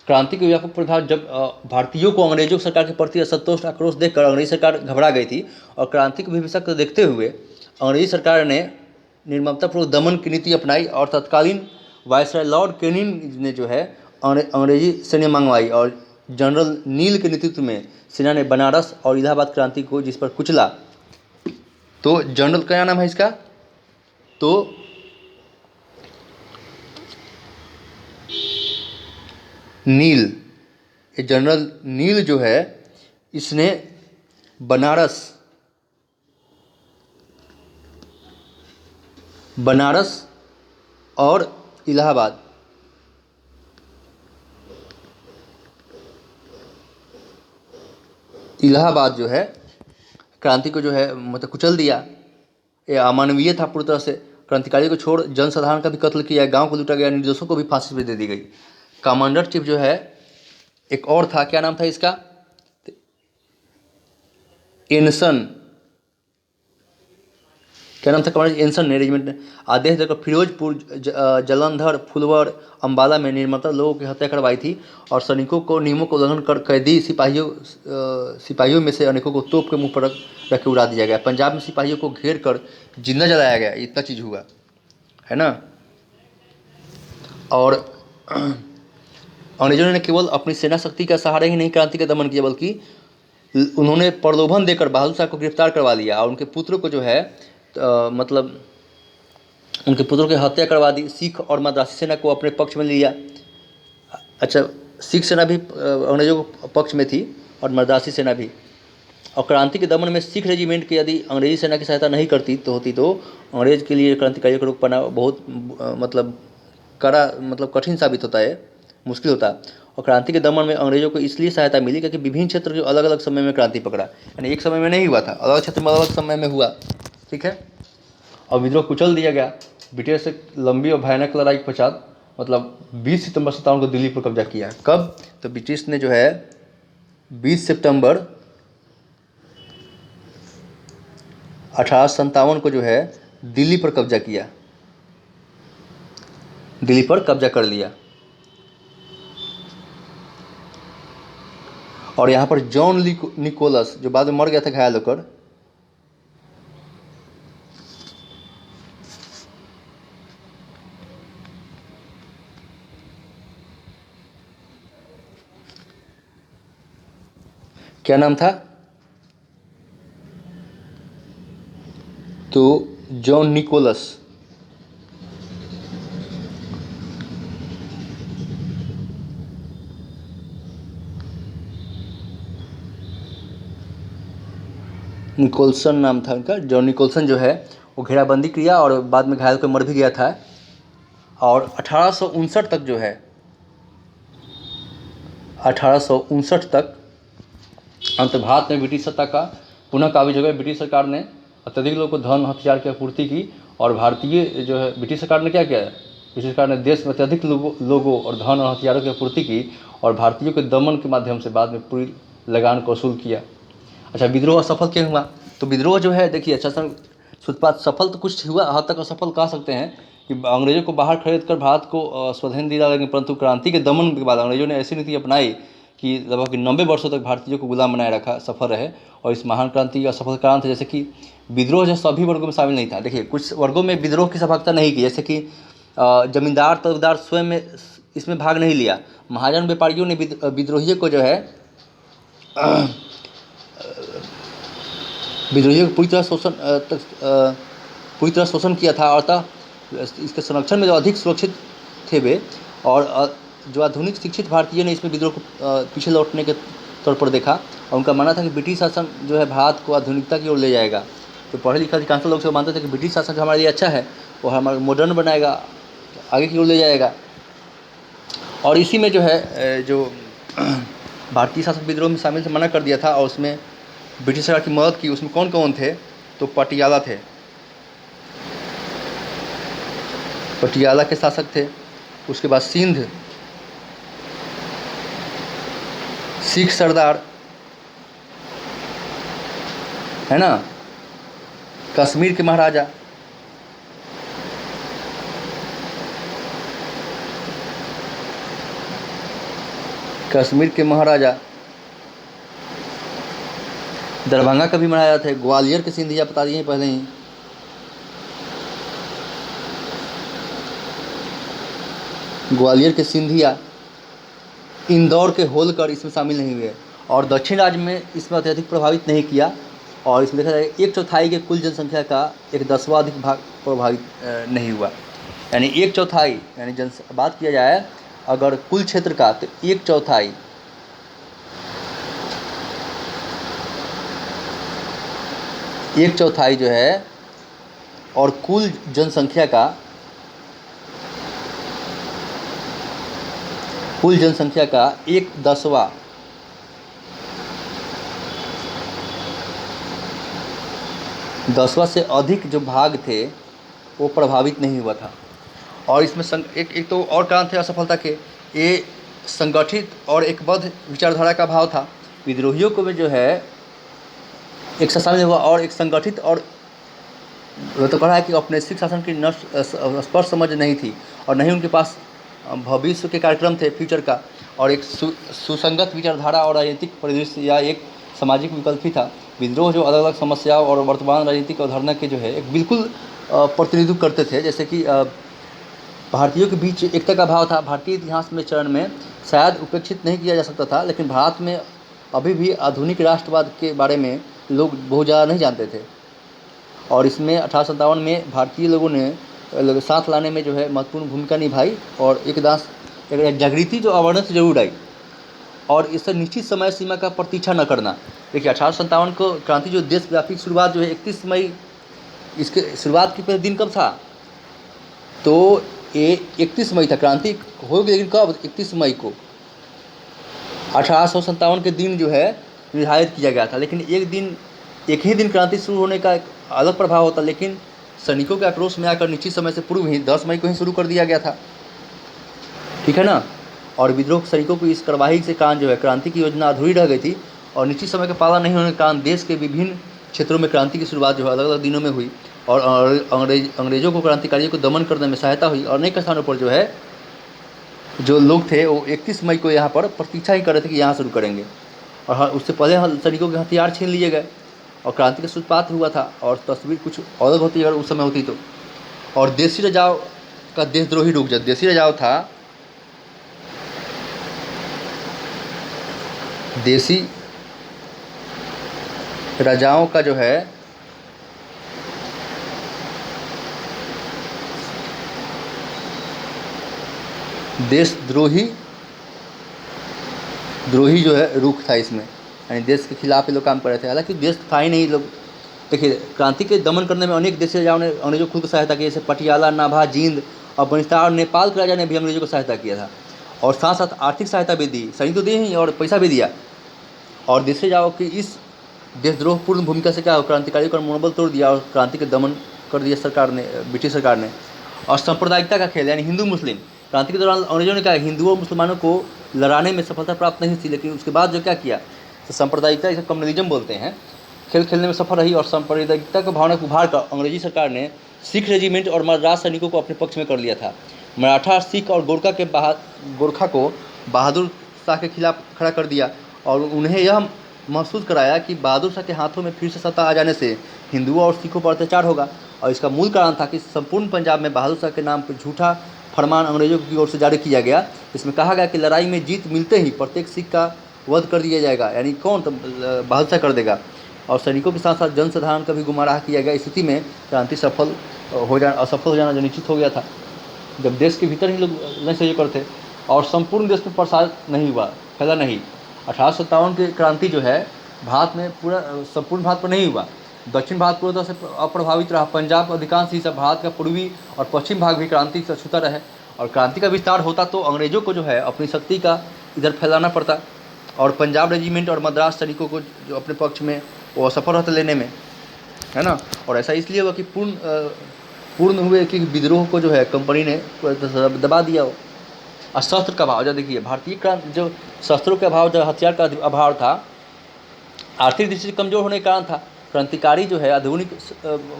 क्रांति के व्यापक प्रभाव, जब भारतीयों को अंग्रेजों सरकार के प्रति असंतोष आक्रोश देखकर अंग्रेजी सरकार घबरा गई थी, और क्रांति को भविष्य को देखते हुए अंग्रेजी सरकार ने निर्ममतापूर्वक दमन की नीति अपनाई और तत्कालीन वायसराय लॉर्ड कैनिंग ने जो है अंग्रेजी सैन्य मंगवाई, और जनरल नील के नेतृत्व में सेना ने बनारस और इलाहाबाद क्रांति को जिस पर कुचला। तो जनरल, क्या नाम है इसका, तो नील, ये जनरल नील जो है इसने बनारस और इलाहाबाद जो है क्रांति को जो है मतलब कुचल दिया। ये अमानवीय था पूरी तरह से। क्रांतिकारियों को छोड़ जनसाधारण का भी कत्ल किया, गांव को लूटा गया, निर्दोषों को भी फांसी पे दे दी गई। कमांडर चीफ जो है एक और था, क्या नाम था इसका, एनसन, क्या नाम था कमांडर एनसन ने रेजिमेंट आदेश देकर फिरोजपुर, जलंधर, फुलवर, अंबाला में निर्ममता लोगों की हत्या करवाई थी, और सैनिकों को नियमों का उल्लंघन कर कैदी सिपाहियों में से अनेकों को तोप के मुंह पर रख के उड़ा दिया गया। पंजाब में सिपाहियों को घेर कर जिंदा जलाया गया, इतना चीज़ हुआ, है ना। और अंग्रेजों ने केवल अपनी सेना शक्ति का सहारे ही नहीं क्रांति का दमन किया, बल्कि उन्होंने प्रलोभन देकर बहादुर शाह को गिरफ्तार करवा लिया और उनके पुत्रों को जो है मतलब उनके पुत्रों की हत्या करवा दी। सिख और मद्रासी सेना को अपने पक्ष में लिया। अच्छा, सिख सेना भी अंग्रेजों के पक्ष में थी और मद्रासी सेना भी। और क्रांति के दमन में सिख रेजिमेंट की यदि अंग्रेजी सेना की सहायता नहीं करती तो अंग्रेज के लिए क्रांतिकारियों को रोक पाना बहुत कठिन साबित होता है, मुश्किल होता। और क्रांति के दमन में अंग्रेजों को इसलिए सहायता मिली क्योंकि विभिन्न क्षेत्र जो अलग अलग समय में क्रांति पकड़ा, यानी एक समय में नहीं हुआ था, अलग क्षेत्र में अलग समय में हुआ, ठीक है। और विद्रोह कुचल दिया गया। ब्रिटिश से लंबी और भयानक लड़ाई के पश्चात 20 सितंबर 57 को दिल्ली पर कब्जा किया। कब? तो ब्रिटिश ने जो है 20 सितंबर 1857 को जो है दिल्ली पर कब्जा किया, दिल्ली पर कब्जा कर लिया। और यहाँ पर जॉन निकोलस, जो बाद में मर गया था घायल होकर, क्या नाम था, तो जॉन निकोलस, निकोलसन नाम था उनका। जॉन निकोलसन जो है वो घेराबंदी किया और बाद में घायल होकर मर भी गया था। और 1859 तक जो है 1859 तक अंत भारत में ब्रिटिश सत्ता का पुनः काबिज हो गया। ब्रिटिश सरकार ने अत्यधिक लोगों को धन हथियार की आपूर्ति की और भारतीय जो है ब्रिटिश सरकार ने क्या किया, ब्रिटिश सरकार ने देश में अत्यधिक लोगों और धन और हथियारों की आपूर्ति की और भारतीयों के दमन के माध्यम से बाद में पूरी लगान को वसूल किया। अच्छा, विद्रोह असफल क्यों हुआ? तो विद्रोह जो है देखिए सूत्रपात सफल तो कुछ हुआ, हद तक असफल कह सकते हैं कि अंग्रेजों को बाहर खरीद कर भारत को स्वाधीन दिला, लेकिन परंतु क्रांति के दमन के बाद अंग्रेजों ने ऐसी नीति अपनाई कि लगभग 90 वर्षों तक भारतीयों को गुलाम बनाए रखा, सफल रहे। और इस महान क्रांति का सफल कारण था जैसे कि विद्रोह जो सभी वर्गों में शामिल नहीं था। देखिए कुछ वर्गों में विद्रोह की सफलता नहीं की, जैसे कि जमींदार तलबदार स्वयं में इसमें भाग नहीं लिया। महाजन व्यापारियों ने विद्रोहियों को जो है विद्रोहियों को पूरी तरह शोषण किया था। और अतः इसके संरक्षण में जो अधिक सुरक्षित थे वे, और जो आधुनिक शिक्षित भारतीय ने इसमें विद्रोह को पीछे लौटने के तौर पर देखा। और उनका मानना था कि ब्रिटिश शासन जो है भारत को आधुनिकता की ओर ले जाएगा। तो पढ़े लिखे अधिकांश लोग से मानते थे कि ब्रिटिश शासन जो हमारे लिए अच्छा है वो हमारा मॉडर्न बनाएगा, आगे की ओर ले जाएगा। और इसी में जो है जो भारतीय शासक विद्रोह में शामिल से मना कर दिया था और उसमें ब्रिटिश सरकार की मदद की। उसमें कौन कौन थे? तो पटियाला थे, पटियाला के शासक थे। उसके बाद सिंध, सिख सरदार है ना, कश्मीर के महाराजा, कश्मीर के महाराजा, दरभंगा का भी महाराजा थे, ग्वालियर के सिंधिया बता दिए पहले ही, ग्वालियर के सिंधिया, इंदौर के होलकर इसमें शामिल नहीं हुए। और दक्षिण राज्य में इसमें अत्यधिक प्रभावित नहीं किया। और इसमें देखा जाए 1/4 के कुल जनसंख्या का 1/10वां अधिक भाग प्रभावित नहीं हुआ। यानी 1/4 यानी बात किया जाए अगर कुल क्षेत्र का तो 1/4 1/4 जो है और कुल जनसंख्या का 1/10वां 10वां से अधिक जो भाग थे वो प्रभावित नहीं हुआ था। और इसमें एक तो और कारण थे असफलता के, ये संगठित और एकबद्ध विचारधारा का अभाव था। विद्रोहियों को भी जो है एक शासन हुआ और एक संगठित और वो तो कहा है कि औपनिवेशिक शासन की स्पष्ट समझ नहीं थी और नहीं उनके पास भविष्य के कार्यक्रम थे, फ्यूचर का, और एक सुसंगत विचारधारा और राजनीतिक परिदृश्य या एक सामाजिक विकल्प ही था। विद्रोह जो अलग अलग समस्याओं और वर्तमान राजनीतिक अवधारणा के जो है एक बिल्कुल प्रतिनिधित्व करते थे। जैसे कि भारतीयों के बीच एकता का भाव था। भारतीय इतिहास में चरण में शायद उपेक्षित नहीं किया जा सकता था, लेकिन भारत में अभी भी आधुनिक राष्ट्रवाद के बारे में लोग बहुत ज़्यादा नहीं जानते थे। और इसमें 1857 में भारतीय लोगों ने साथ लाने में जो है महत्वपूर्ण भूमिका निभाई और एक जागृति जो अवेयरनेस जरूर आई। और इससे निश्चित समय सीमा का प्रतीक्षा न करना। देखिए 1857 को क्रांति जो देशव्यापी शुरुआत जो है 31 मई, इसके शुरुआत के पहले दिन कब था? तो ये 31 मई था। क्रांति होगी लेकिन कब? 31 मई को 1857 के दिन जो है निर्धारित किया गया था। लेकिन एक ही दिन क्रांति शुरू होने का एक अलग प्रभाव होता, लेकिन सैनिकों के आक्रोश में आकर निश्चित समय से पूर्व ही 10 मई को ही शुरू कर दिया गया था, ठीक है ना। और विद्रोह सैनिकों की इस कार्रवाई से कारण जो है क्रांति की योजना अधूरी रह गई थी और निश्चित समय का पालन नहीं होने के कारण देश के विभिन्न क्षेत्रों में क्रांति की शुरुआत जो है अलग अलग दिनों में हुई और अंग्रेजों को क्रांतिकारियों को दमन करने में सहायता हुई। और अनेक स्थानों पर जो है जो लोग थे वो 31 मई को यहाँ पर प्रतीक्षा ही कर रहे थे कि यहाँ शुरू करेंगे। और उससे पहले सैनिकों के हथियार छीन लिए गए और क्रांति का सूत्रपात हुआ था। और तस्वीर कुछ अलग होती अगर उस समय होती तो। और देसी राजाओं का देशद्रोही रुक जाए। देसी राजाओं था, देसी राजाओं का जो है देशद्रोही जो है रुख था इसमें, यानी देश के खिलाफ ये लोग काम कर रहे थे। हालांकि देश था ही नहीं, लोग देखिए, क्रांति के दमन करने में अनेक देशी राजाओं ने अंग्रेजों को खुद को सहायता की, जैसे पटियाला, नाभा, जींद, अफगानिस्तान और नेपाल के राजा ने भी अंग्रेजों को सहायता किया था। और साथ साथ आर्थिक सहायता भी दी, सैनिक तो दी ही और पैसा भी दिया। और देशी राजाओं की इस देशद्रोहपूर्ण भूमिका से क्या हो, क्रांतिकारियों का मनोबल तोड़ दिया और क्रांति के दमन कर दिया सरकार ने, ब्रिटिश सरकार ने। और सांप्रदायिकता का खेल, यानी हिंदू मुस्लिम, क्रांति के दौरान अंग्रेजों ने क्या, हिंदुओं और मुसलमानों को लड़ाने में सफलता प्राप्त नहीं थी, लेकिन उसके बाद जो क्या किया, तो सांप्रदायिकता, इसे कम्युनलिज्म बोलते हैं, खेल खेलने में सफल रही। और सांप्रदायिकता की भावना को उभार कर अंग्रेजी सरकार ने सिख रेजिमेंट और मद्रास सैनिकों को अपने पक्ष में कर लिया था। मराठा, सिख और गोरखा को बहादुर शाह के खिलाफ खड़ा कर दिया और उन्हें यह महसूस कराया कि बहादुर शाह के हाथों में फिर से सत्ता आ जाने से हिंदुओं और सिखों पर अत्याचार होगा। और इसका मूल कारण था कि संपूर्ण पंजाब में बहादुर शाह के नाम पर झूठा फरमान अंग्रेजों की ओर से जारी किया गया। इसमें कहा गया कि लड़ाई में जीत मिलते ही प्रत्येक सिख का वध कर दिया जाएगा, यानी कौन, तो बहादुर शाह कर देगा। और सैनिकों के साथ साथ जनसाधारण का भी गुमराह किया गया। स्थिति में क्रांति असफल हो जाना जो निश्चित हो गया था, जब देश के भीतर ही लोग नहीं सहयोग करते और संपूर्ण देश में प्रसार नहीं हुआ, फैला नहीं। 1857 की क्रांति जो है भारत में पूरा संपूर्ण भारत पर नहीं हुआ, दक्षिण भारत पूरी तरह से अप्रभावित रहा। पंजाब का अधिकांश हिस्सा, भारत का पूर्वी और पश्चिम भाग भी क्रांति से छूता रहे। और क्रांति का विस्तार होता तो अंग्रेजों को जो है अपनी शक्ति का इधर फैलाना पड़ता और पंजाब रेजिमेंट और मद्रास सैनिकों को जो अपने पक्ष में वो असफल रहता लेने में, है ना। और ऐसा इसलिए हुआ कि पूर्ण हुए कि विद्रोह को जो है कंपनी ने दबा दिया हो। और शस्त्र का अभाव, जो देखिए भारतीय क्रांति, जो शस्त्रों के अभाव, जो हथियार का अभाव था, आर्थिक दृष्टि से कमजोर होने के कारण था। क्रांतिकारी जो है आधुनिक,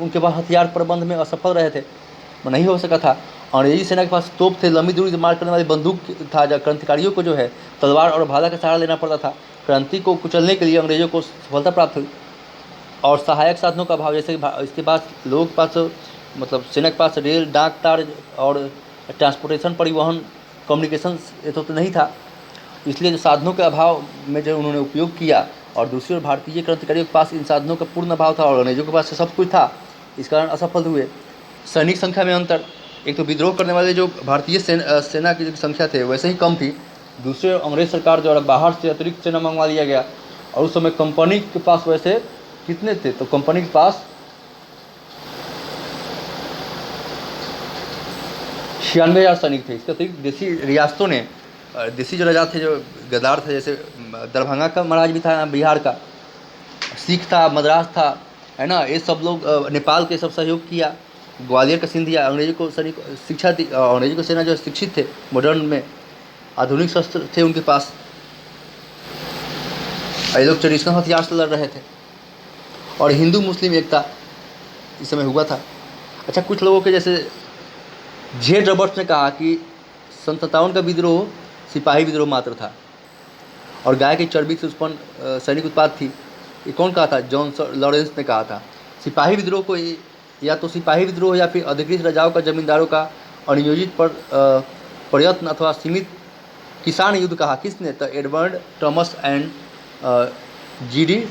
उनके पास हथियार प्रबंध में असफल रहे थे, नहीं हो सका था। अंग्रेजी सेना के पास तोप थे, लंबी दूरी से मार करने वाली बंदूक था, जब क्रांतिकारियों को जो है तलवार और भाला का सहारा लेना पड़ता था। क्रांति को कुचलने के लिए अंग्रेजों को सफलता प्राप्त हुई। और सहायक साधनों का अभाव, जैसे इसके पास लोगों के पास, मतलब सेना के पास रेल, डाक तार और ट्रांसपोर्टेशन, परिवहन, कम्युनिकेशन ये तो नहीं था, इसलिए जो साधनों के अभाव में जो उन्होंने उपयोग किया। और दूसरी ओर भारतीय क्रांतिकारियों के पास इन साधनों का पूर्ण अभाव था और अंग्रेजों के पास सब कुछ था, इस कारण असफल हुए। सैनिक संख्या में अंतर, एक तो विद्रोह करने वाले जो भारतीय सेना की जो संख्या थे वैसे ही कम थी, दूसरे अंग्रेज सरकार द्वारा बाहर से अतिरिक्त सेना मंगवा लिया गया। और उस समय कंपनी के पास वैसे कितने थे, तो कंपनी के पास 96,000 सैनिक थे। इसके अतिरिक्त देसी रियासतों ने, देसी जो राजा थे, जो गद्दार थे, जैसे दरभंगा का महाराज भी था, बिहार का सिख था, मद्रास था, है ना, ये सब लोग, नेपाल के सब सहयोग किया। ग्वालियर का सिंधिया, अंग्रेजों को सैनिक शिक्षा दी, अंग्रेजों को सेना जो शिक्षित थे, मॉडर्न में आधुनिक शस्त्र थे उनके पास, ये लोग ट्रेडिशनल हथियार से लड़ रहे थे। और हिंदू मुस्लिम एकता इस समय हुआ था। अच्छा, कुछ लोगों के जैसे जेड रॉबर्ट्स ने कहा कि 57 का विद्रोह सिपाही विद्रोह मात्र था और गाय की चर्बी से उत्पन्न सैनिक उत्पाद थी। ये कौन कहा था? जॉन लॉरेंस ने कहा था। सिपाही विद्रोह को या तो सिपाही विद्रोह या फिर अधिकृत राजाओं का, जमींदारों का अनियोजित प्रयत्न अथवा सीमित किसान युद्ध कहा। किसने? तो Edward Thomas and GD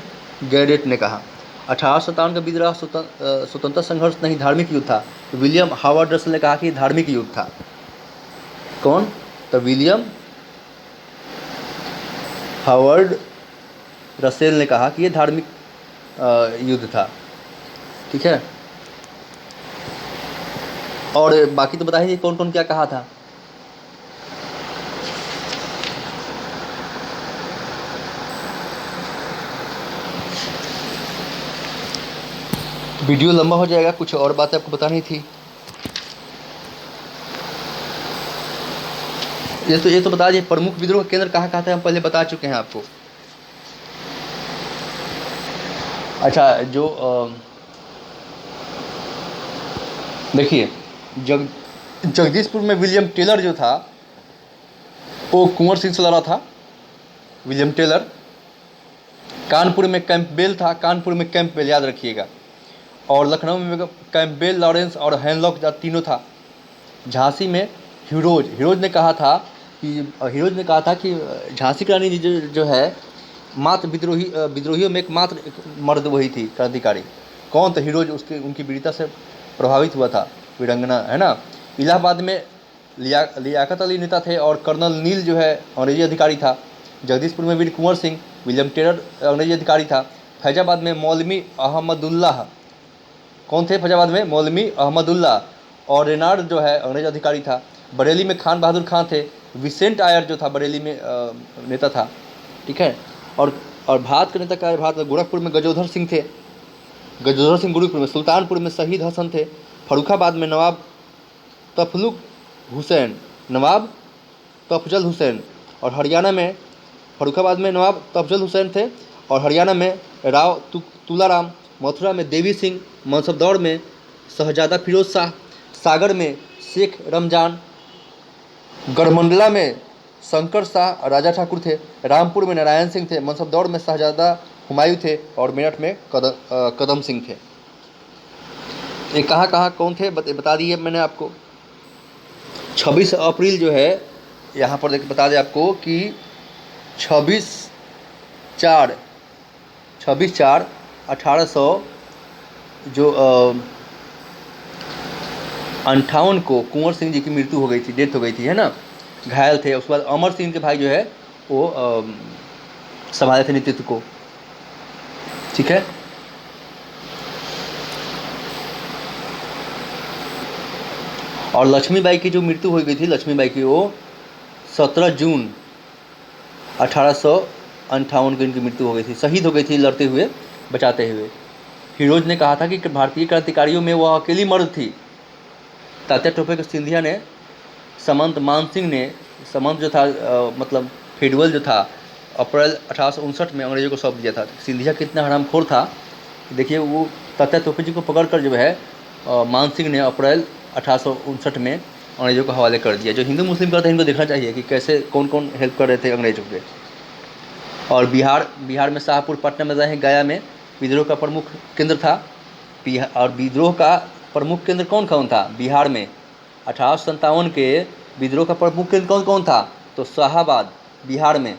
Garrett ने कहा। 1857 का विद्रोह स्वतंत्रता संघर्ष नहीं, धार्मिक युद्ध था। विलियम हावर्ड रसल ने कहा कि धार्मिक युद्ध था। कौन? तो विलियम हावर्ड रसेल ने कहा कि ये धार्मिक युद्ध था। ठीक है, और बाकी तो बताइए कौन कौन क्या कहा था। वीडियो लंबा हो जाएगा, कुछ और बातें आपको बतानी थी। ये तो बता दीजिए प्रमुख विद्रोह केंद्र कहाँ कहाँ थे, हम पहले बता चुके हैं आपको। अच्छा, जो देखिए जगदीशपुर में विलियम टेलर जो था वो कुंवर सिंह से लड़ा था, विलियम टेलर। कानपुर में कैंपबेल था, कानपुर में कैंपबेल याद रखिएगा। और लखनऊ में कैंपबेल, लॉरेंस और हैनलॉक तीनों था। झांसी में हीरोज ने कहा था कि झांसी की रानी जो है मात्र विद्रोहियों में एकमात्र मर्द वही थी क्रांतिकारी। कौन था? हीरोज। उनकी वीरता से प्रभावित हुआ था, वीरांगना, है ना। इलाहाबाद में लियाकत अली नेता थे और कर्नल नील जो है अंग्रेजी अधिकारी था। जगदीशपुर में वीर कुंवर सिंह, विलियम टेलर अंग्रेजी अधिकारी था। फैजाबाद में मौलवी अहमदुल्लाह, कौन थे फैजाबाद में? मौलवी अहमदुल्लाह। और रेनार्ड जो है अंग्रेज अधिकारी था। बरेली में खान बहादुर खान थे। विसेंट आयर जो था बरेली में नेता था, ठीक है। और भारत के नेता क्या है? भारत में गोरखपुर में गजोधर सिंह थे, गजोधर सिंह गोरखपुर में। सुल्तानपुर में शहीद हसन थे। फर्रुखाबाद में नवाब तफलुक हुसैन, नवाब तफजल हुसैन। और हरियाणा में फर्रुखाबाद में नवाब तफजल हुसैन थे। और हरियाणा में राव तुलाराम। मथुरा में देवी सिंह। मनसबदौर में शहजादा फिरोज शाह। सागर में शेख रमजान। गढ़मंडला में शंकर शाह राजा ठाकुर थे। रामपुर में नारायण सिंह थे। मनसबदौर में शहजादा हुमायूं थे। और मेरठ में कदम सिंह थे। ये कहाँ कहाँ कौन थे बता दिए मैंने आपको। 26 अप्रैल जो है यहाँ पर देख बता दें आपको कि 26/4/1858 को कुंवर सिंह जी की मृत्यु हो गई थी, डेथ हो गई थी, है ना, घायल थे। उसके बाद अमर सिंह के भाई जो है वो संभाले थे नेतृत्व को, ठीक है। और लक्ष्मीबाई की जो मृत्यु हो गई थी, लक्ष्मीबाई की, वो 17 जून 1858 को इनकी मृत्यु हो गई थी। शहीद हो गई थी लड़ते हुए, बचाते हुए। फिरोज ने कहा था कि भारतीय क्रांतिकारियों में वह अकेली मर्द थी। तात्या टोपे के सिंधिया ने समंत मानसिंह ने, समंत जो था मतलब फेडरल जो था, अप्रैल 1859 में अंग्रेजों को सौंप दिया था। सिंधिया कितना हरामखोर था देखिए। वो तात्या टोपे जी को पकड़कर जो है मानसिंह ने अप्रैल 1859 में अंग्रेजों को हवाले कर दिया। जो हिंदू मुस्लिम करते हैं इनको देखना चाहिए कि कैसे कौन कौन हेल्प कर रहे थे अंग्रेजों के। और बिहार में शाहपुर, पटना में रहे, गया में विद्रोह का प्रमुख केंद्र था। और विद्रोह का प्रमुख केंद्र कौन कौन था बिहार में? 1857 के विद्रोह का प्रमुख केंद्र कौन कौन था? तो शाहाबाद, बिहार में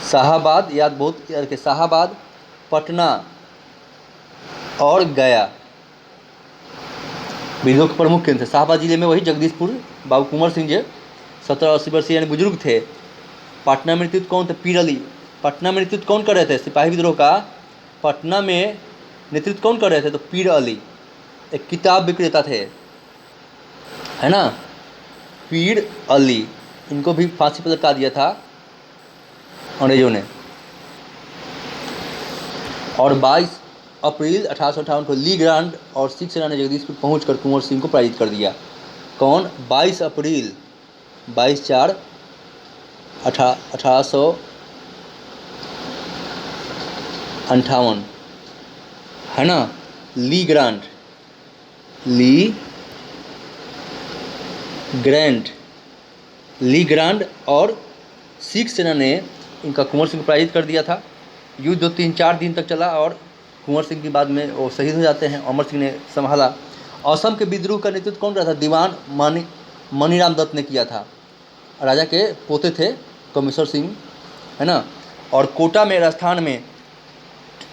शाहाबाद, बहुत याद रखिए, शाहाबाद, पटना और गया विद्रोह के प्रमुख केंद्र थे। शाहाबाद जिले में वही जगदीशपुर, बाबू कुंवर सिंह जी 70-80 वर्षीय यानी बुजुर्ग थे। पटना में नेतृत्व कौन थे? पीर अली। पटना में नेतृत्व कौन कर रहे थे सिपाही विद्रोह का? पटना में नेतृत्व कौन कर रहे थे? तो पीर अली एक किताब विक्रेता थे, है ना, पीर अली। इनको भी फांसी पर लटका दिया था अंग्रेजों ने। और 22 अप्रैल 1858 को ली ग्रांड और सिख सेना ने जगदीशपुर पहुंचकर कुंवर सिंह को पराजित कर दिया। कौन? 22 अप्रैल, 22/4/1858, है ना। ली ग्रांड और सिख सेना ने इनका कुंवर सिंह को पराजित कर दिया था। युद्ध जो 3-4 दिन तक चला और कुंवर सिंह के बाद में वो शहीद हो जाते हैं। अमर सिंह ने संभाला। असम के विद्रोह का नेतृत्व कौन कर रहा था? दीवान मनीराम दत्त ने किया था। राजा के पोते थे कमेश्वर सिंह, है ना। और कोटा में, राजस्थान में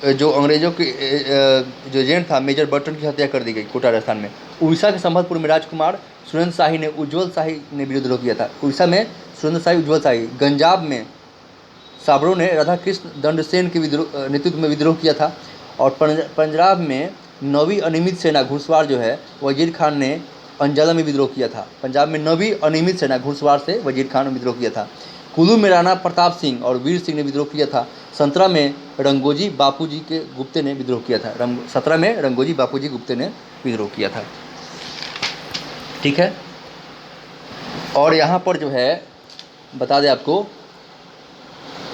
जो अंग्रेजों के जो एजेंट था मेजर बर्टन की हत्या कर दी गई कोटा, राजस्थान में। उड़ीसा के संबलपुर में राजकुमार सुरेंद्र शाही ने, उज्ज्वल शाही ने विद्रोह किया था। उड़ीसा में सुरेंद्र शाही, उज्ज्वल शाही। गंजाब में साबरों ने राधा कृष्ण दंडसेन के नेतृत्व में विद्रोह किया था। और पंजाब में 9वीं अनियमित सेना घुड़सवार जो है वजीर खान ने अंजाला में विद्रोह किया था। पंजाब में 9वीं अनियमित सेना घुड़सवार से वजीर खान ने विद्रोह किया था। कुल्लू में राणा प्रताप सिंह और वीर सिंह ने विद्रोह किया था। संतरा में रंगोजी बापूजी के गुप्ते ने विद्रोह किया था। 17 में रंगोजी बापूजी गुप्ते ने विद्रोह किया था, ठीक है। और यहाँ पर जो है बता दें आपको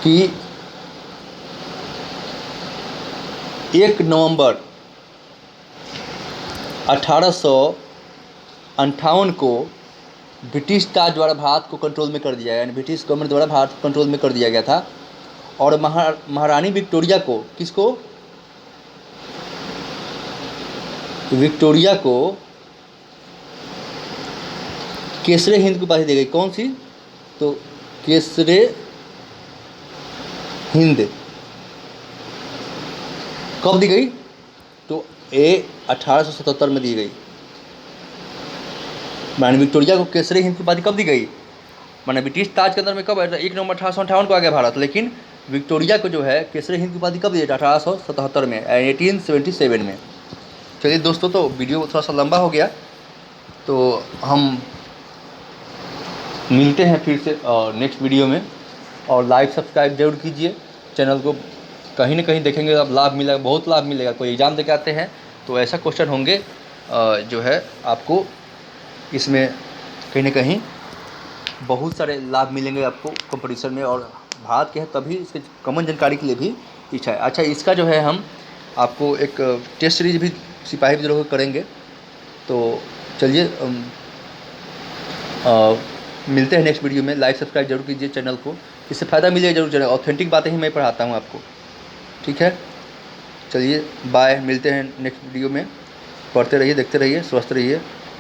कि 1 नवंबर 1858 को ब्रिटिश ताज द्वारा भारत को कंट्रोल में कर दिया गया, यानी ब्रिटिश गवर्नमेंट द्वारा भारत को कंट्रोल में कर दिया गया था। और महारानी विक्टोरिया को, किसको? विक्टोरिया को केसरे हिंद की उपाधि दी गई। कौन सी? तो केसरे हिंद कब दी गई? तो 1877 में दी गई। महारानी विक्टोरिया को केसरी हिंद की उपाधि कब दी गई? माने ब्रिटिश ताज के अंदर में कब? 1 नवंबर 1858 को आ गया भारत, लेकिन विक्टोरिया को जो है केसरी हिंद की उपाधि कब दिया था? 1877 में, 1877 में। चलिए दोस्तों, तो वीडियो थोड़ा सा लंबा हो गया, तो हम मिलते हैं फिर से नेक्स्ट वीडियो में। और लाइक सब्सक्राइब जरूर कीजिए चैनल को। कहीं ना कहीं देखेंगे अब लाभ मिलेगा, बहुत लाभ मिलेगा। कोई एग्ज़ाम दे के आते हैं तो ऐसा क्वेश्चन होंगे जो है आपको इसमें कहीं ना कहीं बहुत सारे लाभ मिलेंगे आपको कंपटीशन में। और भारत के हैं तभी इसके कॉमन जानकारी के लिए भी इच्छा है। अच्छा, इसका जो है हम आपको एक टेस्ट सीरीज भी सिपाही विद्रोह करेंगे। तो चलिए मिलते हैं नेक्स्ट वीडियो में। लाइक सब्सक्राइब जरूर कीजिए चैनल को, इससे फ़ायदा मिलेगा जरूर। चैनल ऑथेंटिक बातें ही मैं पढ़ाता हूँ आपको, ठीक है। चलिए बाय, मिलते हैं नेक्स्ट वीडियो में। पढ़ते रहिए, देखते रहिए, स्वस्थ रहिए।